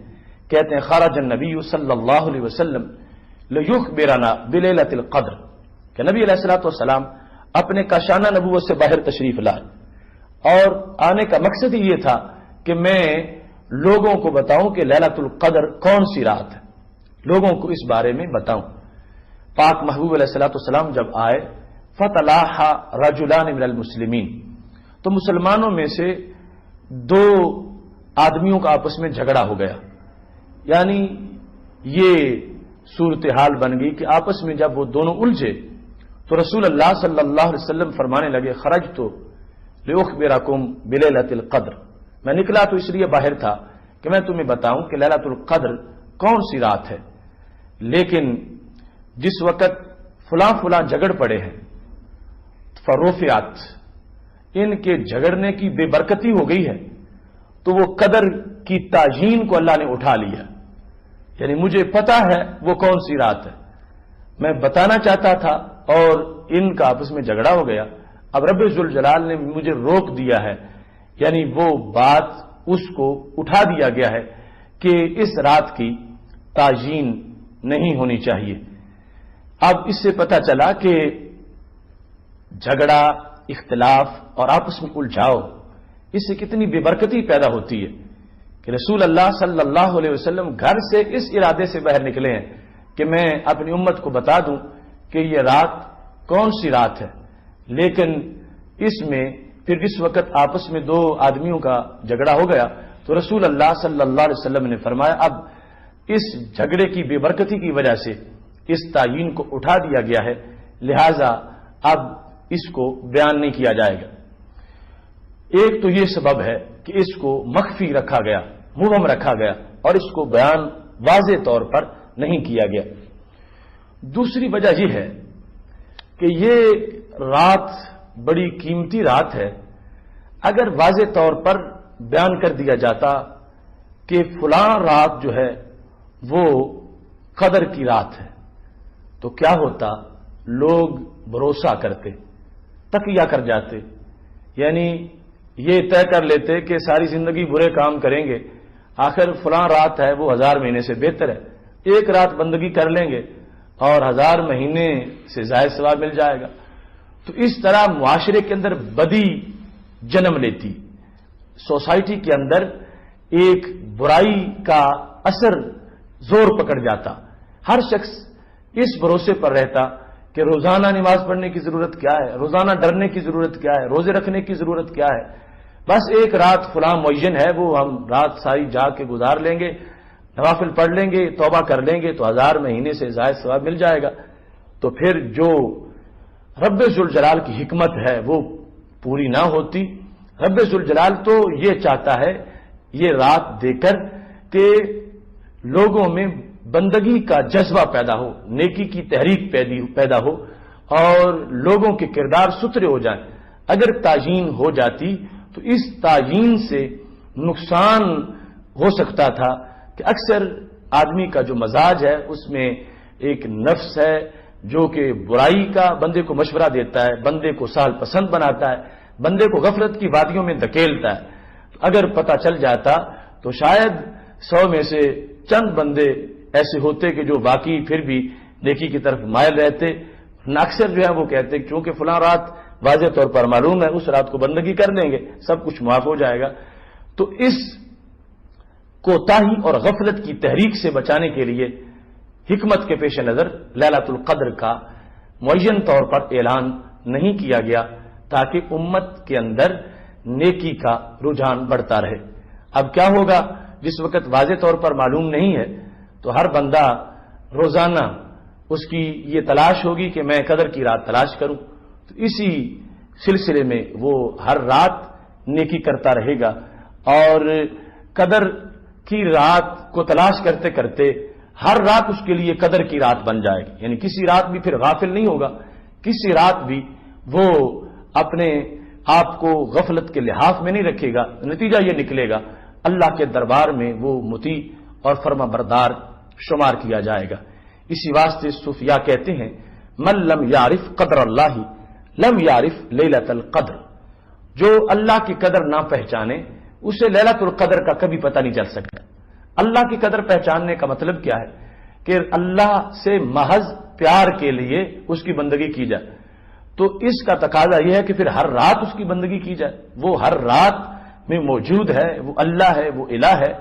کہتے ہیں خرج النبی صلی اللہ علیہ وسلم لیخبرنا بلیلۃ القدر، کہ نبی علیہ الصلوۃ والسلام اپنے کاشانہ نبوت سے باہر تشریف لائے اور آنے کا مقصد ہی یہ تھا کہ میں لوگوں کو بتاؤں کہ لیلۃ القدر کون سی رات ہے، لوگوں کو اس بارے میں بتاؤں۔ پاک محبوب علیہ الصلوۃ والسلام جب آئے فتلاحا رجلان من المسلمین، تو مسلمانوں میں سے 2 آدمیوں کا آپس میں جھگڑا ہو گیا، یعنی یہ صورتحال بن گئی کہ آپس میں جب وہ دونوں الجھے تو رسول اللہ صلی اللہ علیہ وسلم فرمانے لگے خرجت لیخبرکم بلیلۃ القدر، میں نکلا تو اس لیے باہر تھا کہ میں تمہیں بتاؤں کہ لیلۃ القدر کون سی رات ہے، لیکن جس وقت فلاں فلاں جھگڑ پڑے ہیں فرفعت، ان کے جھگڑنے کی بے برکتی ہو گئی ہے تو وہ قدر کی تعیین کو اللہ نے اٹھا لیا، یعنی مجھے پتا ہے وہ کون سی رات ہے، میں بتانا چاہتا تھا اور ان کا آپس میں جھگڑا ہو گیا، اب رب ذوالجلال نے مجھے روک دیا ہے، یعنی وہ بات اس کو اٹھا دیا گیا ہے کہ اس رات کی تعیین نہیں ہونی چاہیے۔ اب اس سے پتہ چلا کہ جھگڑا، اختلاف اور آپس میں الجھاؤ، اس سے کتنی بے برکتی پیدا ہوتی ہے کہ رسول اللہ صلی اللہ علیہ وسلم گھر سے اس ارادے سے باہر نکلے ہیں کہ میں اپنی امت کو بتا دوں کہ یہ رات کون سی رات ہے، لیکن اس میں پھر جس وقت آپس میں 2 آدمیوں کا جھگڑا ہو گیا تو رسول اللہ صلی اللہ علیہ وسلم نے فرمایا اب اس جھگڑے کی بے برکتی کی وجہ سے اس تعیین کو اٹھا دیا گیا ہے، لہذا اب اس کو بیان نہیں کیا جائے گا۔ ایک تو یہ سبب ہے کہ اس کو مخفی رکھا گیا، مبہم رکھا گیا اور اس کو بیان واضح طور پر نہیں کیا گیا۔ دوسری وجہ یہ ہے کہ یہ رات بڑی قیمتی رات ہے، اگر واضح طور پر بیان کر دیا جاتا کہ فلاں رات جو ہے وہ قدر کی رات ہے تو کیا ہوتا، لوگ بھروسہ کرتے، تقیہ کر جاتے، یعنی یہ طے کر لیتے کہ ساری زندگی برے کام کریں گے، آخر فلاں رات ہے وہ 1000 مہینے سے بہتر ہے، ایک رات بندگی کر لیں گے اور 1000 مہینے سے زائد ثواب مل جائے گا۔ تو اس طرح معاشرے کے اندر بدی جنم لیتی، سوسائٹی کے اندر ایک برائی کا اثر زور پکڑ جاتا، ہر شخص اس بھروسے پر رہتا کہ روزانہ نماز پڑھنے کی ضرورت کیا ہے، روزانہ ڈرنے کی ضرورت کیا ہے، روزے رکھنے کی ضرورت کیا ہے، بس ایک رات فلاں معین ہے وہ ہم رات ساری جاگ کے گزار لیں گے، نوافل پڑھ لیں گے، توبہ کر لیں گے تو 1000 مہینے سے زائد ثواب مل جائے گا۔ تو پھر جو رب ذوالجلال کی حکمت ہے وہ پوری نہ ہوتی۔ رب ذوالجلال تو یہ چاہتا ہے یہ رات دے کر کہ لوگوں میں بندگی کا جذبہ پیدا ہو، نیکی کی تحریک پیدا ہو اور لوگوں کے کردار ستھرے ہو جائیں۔ اگر تعیین ہو جاتی تو اس تعیین سے نقصان ہو سکتا تھا کہ اکثر آدمی کا جو مزاج ہے اس میں ایک نفس ہے جو کہ برائی کا بندے کو مشورہ دیتا ہے، بندے کو سہل پسند بناتا ہے، بندے کو غفلت کی وادیوں میں دھکیلتا ہے۔ اگر پتہ چل جاتا تو شاید 100 میں سے چند بندے ایسے ہوتے کہ جو واقعی پھر بھی نیکی کی طرف مائل رہتے، اکثر جو ہے وہ کہتے کہ چونکہ فلاں رات واضح طور پر معلوم ہے اس رات کو بندگی کر دیں گے، سب کچھ معاف ہو جائے گا۔ تو اس کوتاہی اور غفلت کی تحریک سے بچانے کے لیے حکمت کے پیش نظر لیلۃ القدر کا معین طور پر اعلان نہیں کیا گیا تاکہ امت کے اندر نیکی کا رجحان بڑھتا رہے۔ اب کیا ہوگا جس وقت واضح طور پر معلوم نہیں ہے تو ہر بندہ روزانہ اس کی یہ تلاش ہوگی کہ میں قدر کی رات تلاش کروں، تو اسی سلسلے میں وہ ہر رات نیکی کرتا رہے گا اور قدر کی رات کو تلاش کرتے کرتے ہر رات اس کے لیے قدر کی رات بن جائے گی، یعنی کسی رات بھی پھر غافل نہیں ہوگا، کسی رات بھی وہ اپنے آپ کو غفلت کے لحاظ میں نہیں رکھے گا۔ نتیجہ یہ نکلے گا اللہ کے دربار میں وہ مطیع اور فرما بردار شمار کیا جائے گا۔ اسی واسطے صوفیاء کہتے ہیں من لم یعرف قدر اللہ لم یعرف لیلۃ القدر، جو اللہ کی قدر نہ پہچانے اسے لیلۃ القدر کا کبھی پتہ نہیں چل سکتا۔ اللہ کی قدر پہچاننے کا مطلب کیا ہے کہ اللہ سے محض پیار کے لیے اس کی بندگی کی جائے، تو اس کا تقاضا یہ ہے کہ پھر ہر رات اس کی بندگی کی جائے، وہ ہر رات میں موجود ہے، وہ اللہ ہے، وہ الہ ہے۔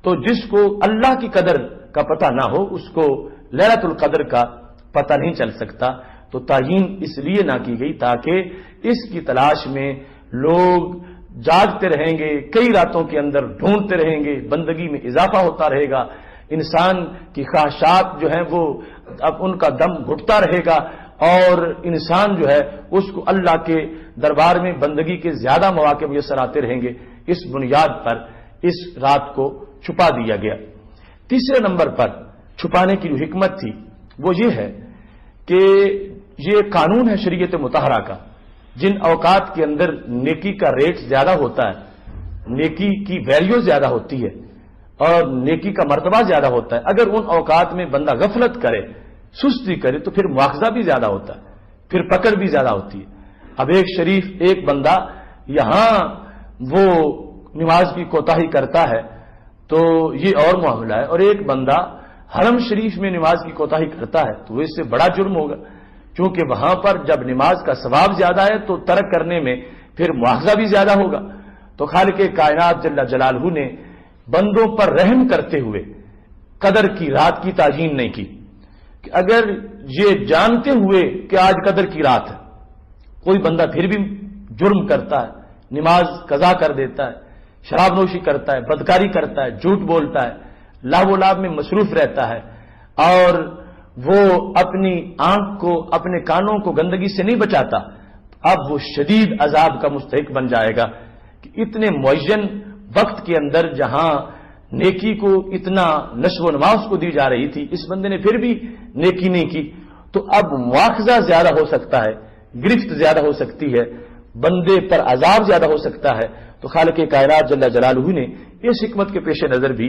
تو جس کو اللہ کی قدر کا پتہ نہ ہو اس کو لیلۃ القدر کا پتہ نہیں چل سکتا۔ تو تعیین اس لیے نہ کی گئی تاکہ اس کی تلاش میں لوگ جاگتے رہیں گے، کئی راتوں کے اندر ڈھونڈتے رہیں گے، بندگی میں اضافہ ہوتا رہے گا، انسان کی خواہشات جو ہیں وہ اب ان کا دم گھٹتا رہے گا اور انسان جو ہے اس کو اللہ کے دربار میں بندگی کے زیادہ مواقع میسر آتے رہیں گے۔ اس بنیاد پر اس رات کو چھپا دیا گیا۔ تیسرے نمبر پر چھپانے کی جو حکمت تھی وہ یہ ہے کہ یہ قانون ہے شریعت مطہرہ کا، جن اوقات کے اندر نیکی کا ریٹ زیادہ ہوتا ہے، نیکی کی ویلیو زیادہ ہوتی ہے اور نیکی کا مرتبہ زیادہ ہوتا ہے، اگر ان اوقات میں بندہ غفلت کرے، سستی کرے تو پھر مواخذہ بھی زیادہ ہوتا ہے، پھر پکڑ بھی زیادہ ہوتی ہے۔ اب ایک بندہ یہاں وہ نماز کی کوتاہی کرتا ہے تو یہ اور معاملہ ہے، اور ایک بندہ حرم شریف میں نماز کی کوتاہی کرتا ہے تو وہ اس سے بڑا جرم ہوگا، کیونکہ وہاں پر جب نماز کا ثواب زیادہ ہے تو ترک کرنے میں پھر مواخذہ بھی زیادہ ہوگا۔ تو خالق کائنات جل جلالہ نے بندوں پر رحم کرتے ہوئے قدر کی رات کی تعیین نہیں کی کہ اگر یہ جانتے ہوئے کہ آج قدر کی رات ہے کوئی بندہ پھر بھی جرم کرتا ہے، نماز قضا کر دیتا ہے، شراب نوشی کرتا ہے، بدکاری کرتا ہے، جھوٹ بولتا ہے، لاو و لاب میں مصروف رہتا ہے اور وہ اپنی آنکھ کو اپنے کانوں کو گندگی سے نہیں بچاتا، اب وہ شدید عذاب کا مستحق بن جائے گا کہ اتنے معین وقت کے اندر جہاں نیکی کو اتنا نشو و نما اس کو دی جا رہی تھی، اس بندے نے پھر بھی نیکی نہیں کی، تو اب مواخذہ زیادہ ہو سکتا ہے، گرفت زیادہ ہو سکتی ہے، بندے پر عذاب زیادہ ہو سکتا ہے۔ تو خالق کائنات جل جلالہ نے اس حکمت کے پیش نظر بھی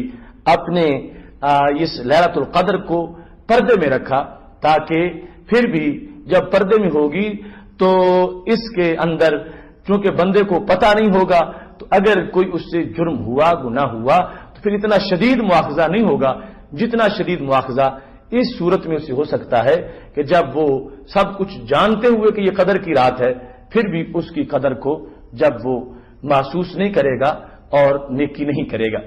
اپنے اس لیلۃ القدر کو پردے میں رکھا تاکہ پھر بھی جب پردے میں ہوگی تو اس کے اندر چونکہ بندے کو پتہ نہیں ہوگا تو اگر کوئی اس سے جرم ہوا، گناہ ہوا تو پھر اتنا شدید مواخذہ نہیں ہوگا جتنا شدید مواخذہ اس صورت میں اسے ہو سکتا ہے کہ جب وہ سب کچھ جانتے ہوئے کہ یہ قدر کی رات ہے پھر بھی اس کی قدر کو جب وہ محسوس نہیں کرے گا اور نیکی نہیں کرے گا۔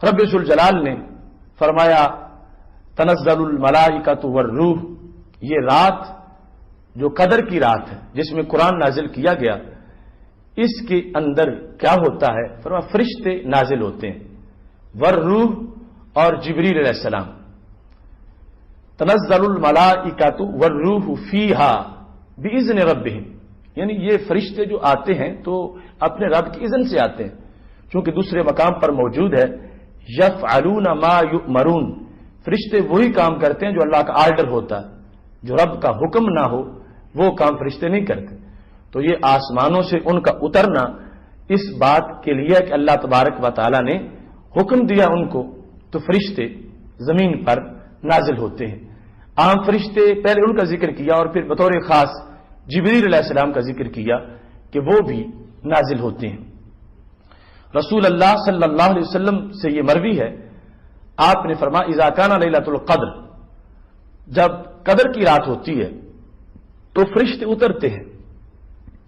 رب ذوالجلال نے فرمایا تنزل الملائکۃ والروح، یہ رات جو قدر کی رات ہے جس میں قرآن نازل کیا گیا، اس کے اندر کیا ہوتا ہے؟ فرمایا فرشتے نازل ہوتے ہیں، والروح اور جبریل علیہ السلام۔ تنزل الملائکۃ والروح فیہا باذن ربہم، یعنی یہ فرشتے جو آتے ہیں تو اپنے رب کی اذن سے آتے ہیں، چونکہ دوسرے مقام پر موجود ہے یفعلون ما یؤمرون، فرشتے وہی کام کرتے ہیں جو اللہ کا آرڈر ہوتا ہے، جو رب کا حکم نہ ہو وہ کام فرشتے نہیں کرتے۔ تو یہ آسمانوں سے ان کا اترنا اس بات کے لیے کہ اللہ تبارک و تعالی نے حکم دیا ان کو، تو فرشتے زمین پر نازل ہوتے ہیں۔ عام فرشتے پہلے ان کا ذکر کیا اور پھر بطور خاص جبریل علیہ السلام کا ذکر کیا کہ وہ بھی نازل ہوتے ہیں۔ رسول اللہ صلی اللہ علیہ وسلم سے یہ مروی ہے، آپ نے فرمایا اذا کان لیلۃ القدر، جب قدر کی رات ہوتی ہے تو فرشتے اترتے ہیں۔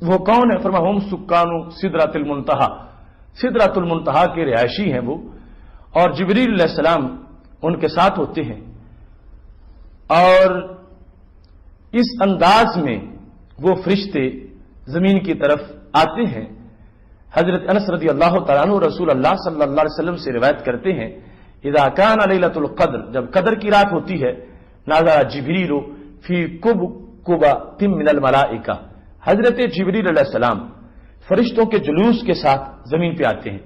وہ کون ہے؟ فرمایا ہم سکان سدرۃ المنتہا، سدرۃ المنتہا کے رہائشی ہیں وہ، اور جبریل علیہ السلام ان کے ساتھ ہوتے ہیں، اور اس انداز میں وہ فرشتے زمین کی طرف آتے ہیں۔ حضرت انس رضی اللہ تعالیٰ عنہ رسول اللہ صلی اللہ علیہ وسلم سے روایت کرتے ہیں اذا کان لیلۃ القدر، جب قدر کی رات ہوتی ہے نازل جبریل فی کبکبۃ من الملائکہ، حضرت جبریل علیہ السلام فرشتوں کے جلوس کے ساتھ زمین پہ آتے ہیں،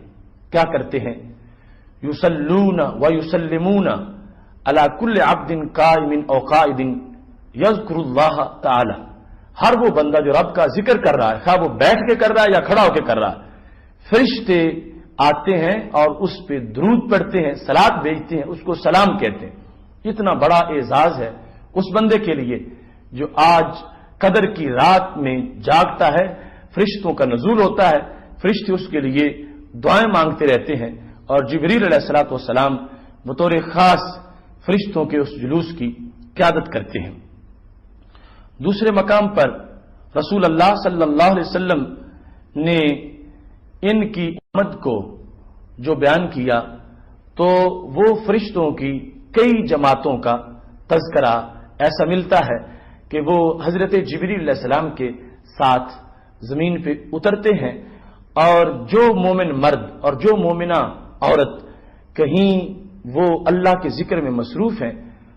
کیا کرتے ہیں؟ یصلون ویسلمون علی کل عبد قائم او قاعد یذکر اللہ تعالی، ہر وہ بندہ جو رب کا ذکر کر رہا ہے، خواہ وہ بیٹھ کے کر رہا ہے یا کھڑا ہو کے کر رہا ہے، فرشتے آتے ہیں اور اس پہ درود پڑھتے ہیں، صلات بھیجتے ہیں، اس کو سلام کہتے ہیں۔ اتنا بڑا اعزاز ہے اس بندے کے لیے جو آج قدر کی رات میں جاگتا ہے، فرشتوں کا نزول ہوتا ہے، فرشتے اس کے لیے دعائیں مانگتے رہتے ہیں، اور جبریل علیہ الصلوۃ والسلام بطور خاص فرشتوں کے اس جلوس کی قیادت کرتے ہیں۔ دوسرے مقام پر رسول اللہ صلی اللہ علیہ وسلم نے ان کی آمد کو جو بیان کیا تو وہ فرشتوں کی کئی جماعتوں کا تذکرہ ایسا ملتا ہے کہ وہ حضرت جبریل علیہ السلام کے ساتھ زمین پہ اترتے ہیں، اور جو مومن مرد اور جو مومنہ عورت کہیں وہ اللہ کے ذکر میں مصروف ہیں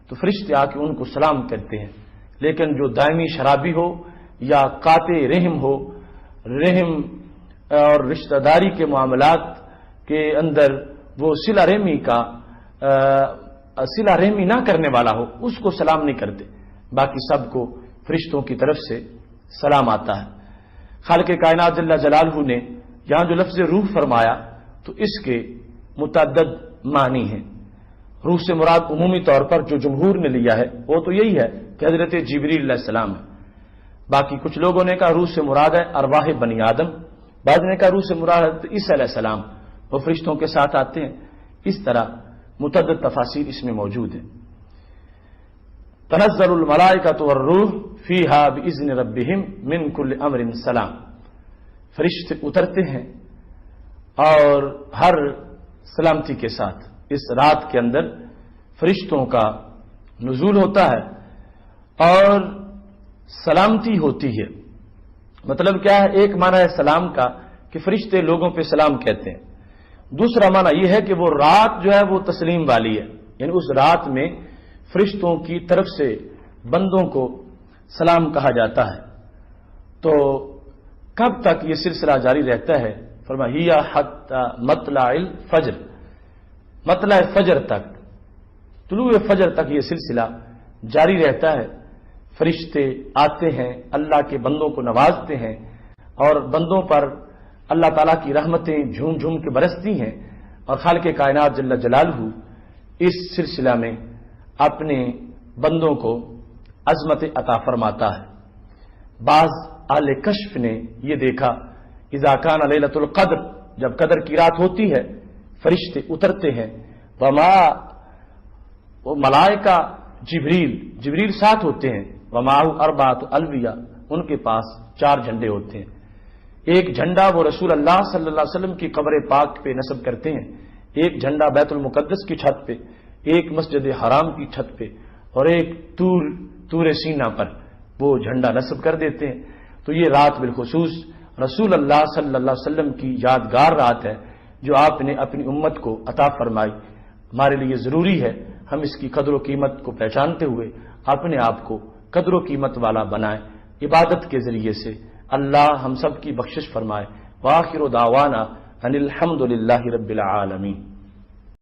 تو فرشتے آ کے ان کو سلام کرتے ہیں، لیکن جو دائمی شرابی ہو یا قاطع رحم ہو، رحم اور رشتہ داری کے معاملات کے اندر وہ صلہ رحمی نہ کرنے والا ہو، اس کو سلام نہیں کرتے، باقی سب کو فرشتوں کی طرف سے سلام آتا ہے۔ خالق کائنات جل جلالہ نے یہاں جو لفظ روح فرمایا تو اس کے متعدد معنی ہیں۔ روح سے مراد عمومی طور پر جو جمہور نے لیا ہے وہ تو یہی ہے کہ حضرت جبریل علیہ السلام ہے، باقی کچھ لوگوں نے کہا روح سے مراد ہے ارواح بنی آدم، بعض نے کہا روح سے مراد عیسیٰ علیہ السلام، وہ فرشتوں کے ساتھ آتے ہیں۔ اس طرح متعدد تفاسیر اس میں موجود ہیں۔ تنزل الملائکۃ والروح فیہا باذن ربہم من کل امر سلام، فرشتے اترتے ہیں اور ہر سلامتی کے ساتھ اس رات کے اندر فرشتوں کا نزول ہوتا ہے اور سلامتی ہوتی ہے۔ مطلب کیا ہے؟ ایک معنی ہے سلام کا کہ فرشتے لوگوں پہ سلام کہتے ہیں، دوسرا معنی یہ ہے کہ وہ رات جو ہے وہ تسلیم والی ہے، یعنی اس رات میں فرشتوں کی طرف سے بندوں کو سلام کہا جاتا ہے۔ تو کب تک یہ سلسلہ جاری رہتا ہے؟ فرمایا حتی مطلع الفجر، مطلع فجر تک، طلوع فجر تک یہ سلسلہ جاری رہتا ہے۔ فرشتے آتے ہیں، اللہ کے بندوں کو نوازتے ہیں، اور بندوں پر اللہ تعالیٰ کی رحمتیں جھوم جھوم کے برستی ہیں، اور خالق کائنات جل جلالہ اس سلسلہ میں اپنے بندوں کو عظمت عطا فرماتا ہے۔ بعض اہل کشف نے یہ دیکھا اذا کان لیلۃ القدر، جب قدر کی رات ہوتی ہے فرشتے اترتے ہیں، وما وہ ملائکہ جبریل ساتھ ہوتے ہیں، ومعہ اربعۃ الویہ، ان کے پاس 4 جھنڈے ہوتے ہیں۔ ایک جھنڈا وہ رسول اللہ صلی اللہ علیہ وسلم کی قبر پاک پہ نصب کرتے ہیں، ایک جھنڈا بیت المقدس کی چھت پہ، ایک مسجد حرام کی چھت پہ، اور ایک طور سینا پر وہ جھنڈا نصب کر دیتے ہیں۔ تو یہ رات بالخصوص رسول اللہ صلی اللہ علیہ وسلم کی یادگار رات ہے جو آپ نے اپنی امت کو عطا فرمائی۔ ہمارے لیے ضروری ہے ہم اس کی قدر و قیمت کو پہچانتے ہوئے اپنے آپ کو قدر و قیمت والا بنائیں، عبادت کے ذریعے سے اللہ ہم سب کی بخشش فرمائے۔ وآخر دعوانا ان الحمد للہ رب العالمین۔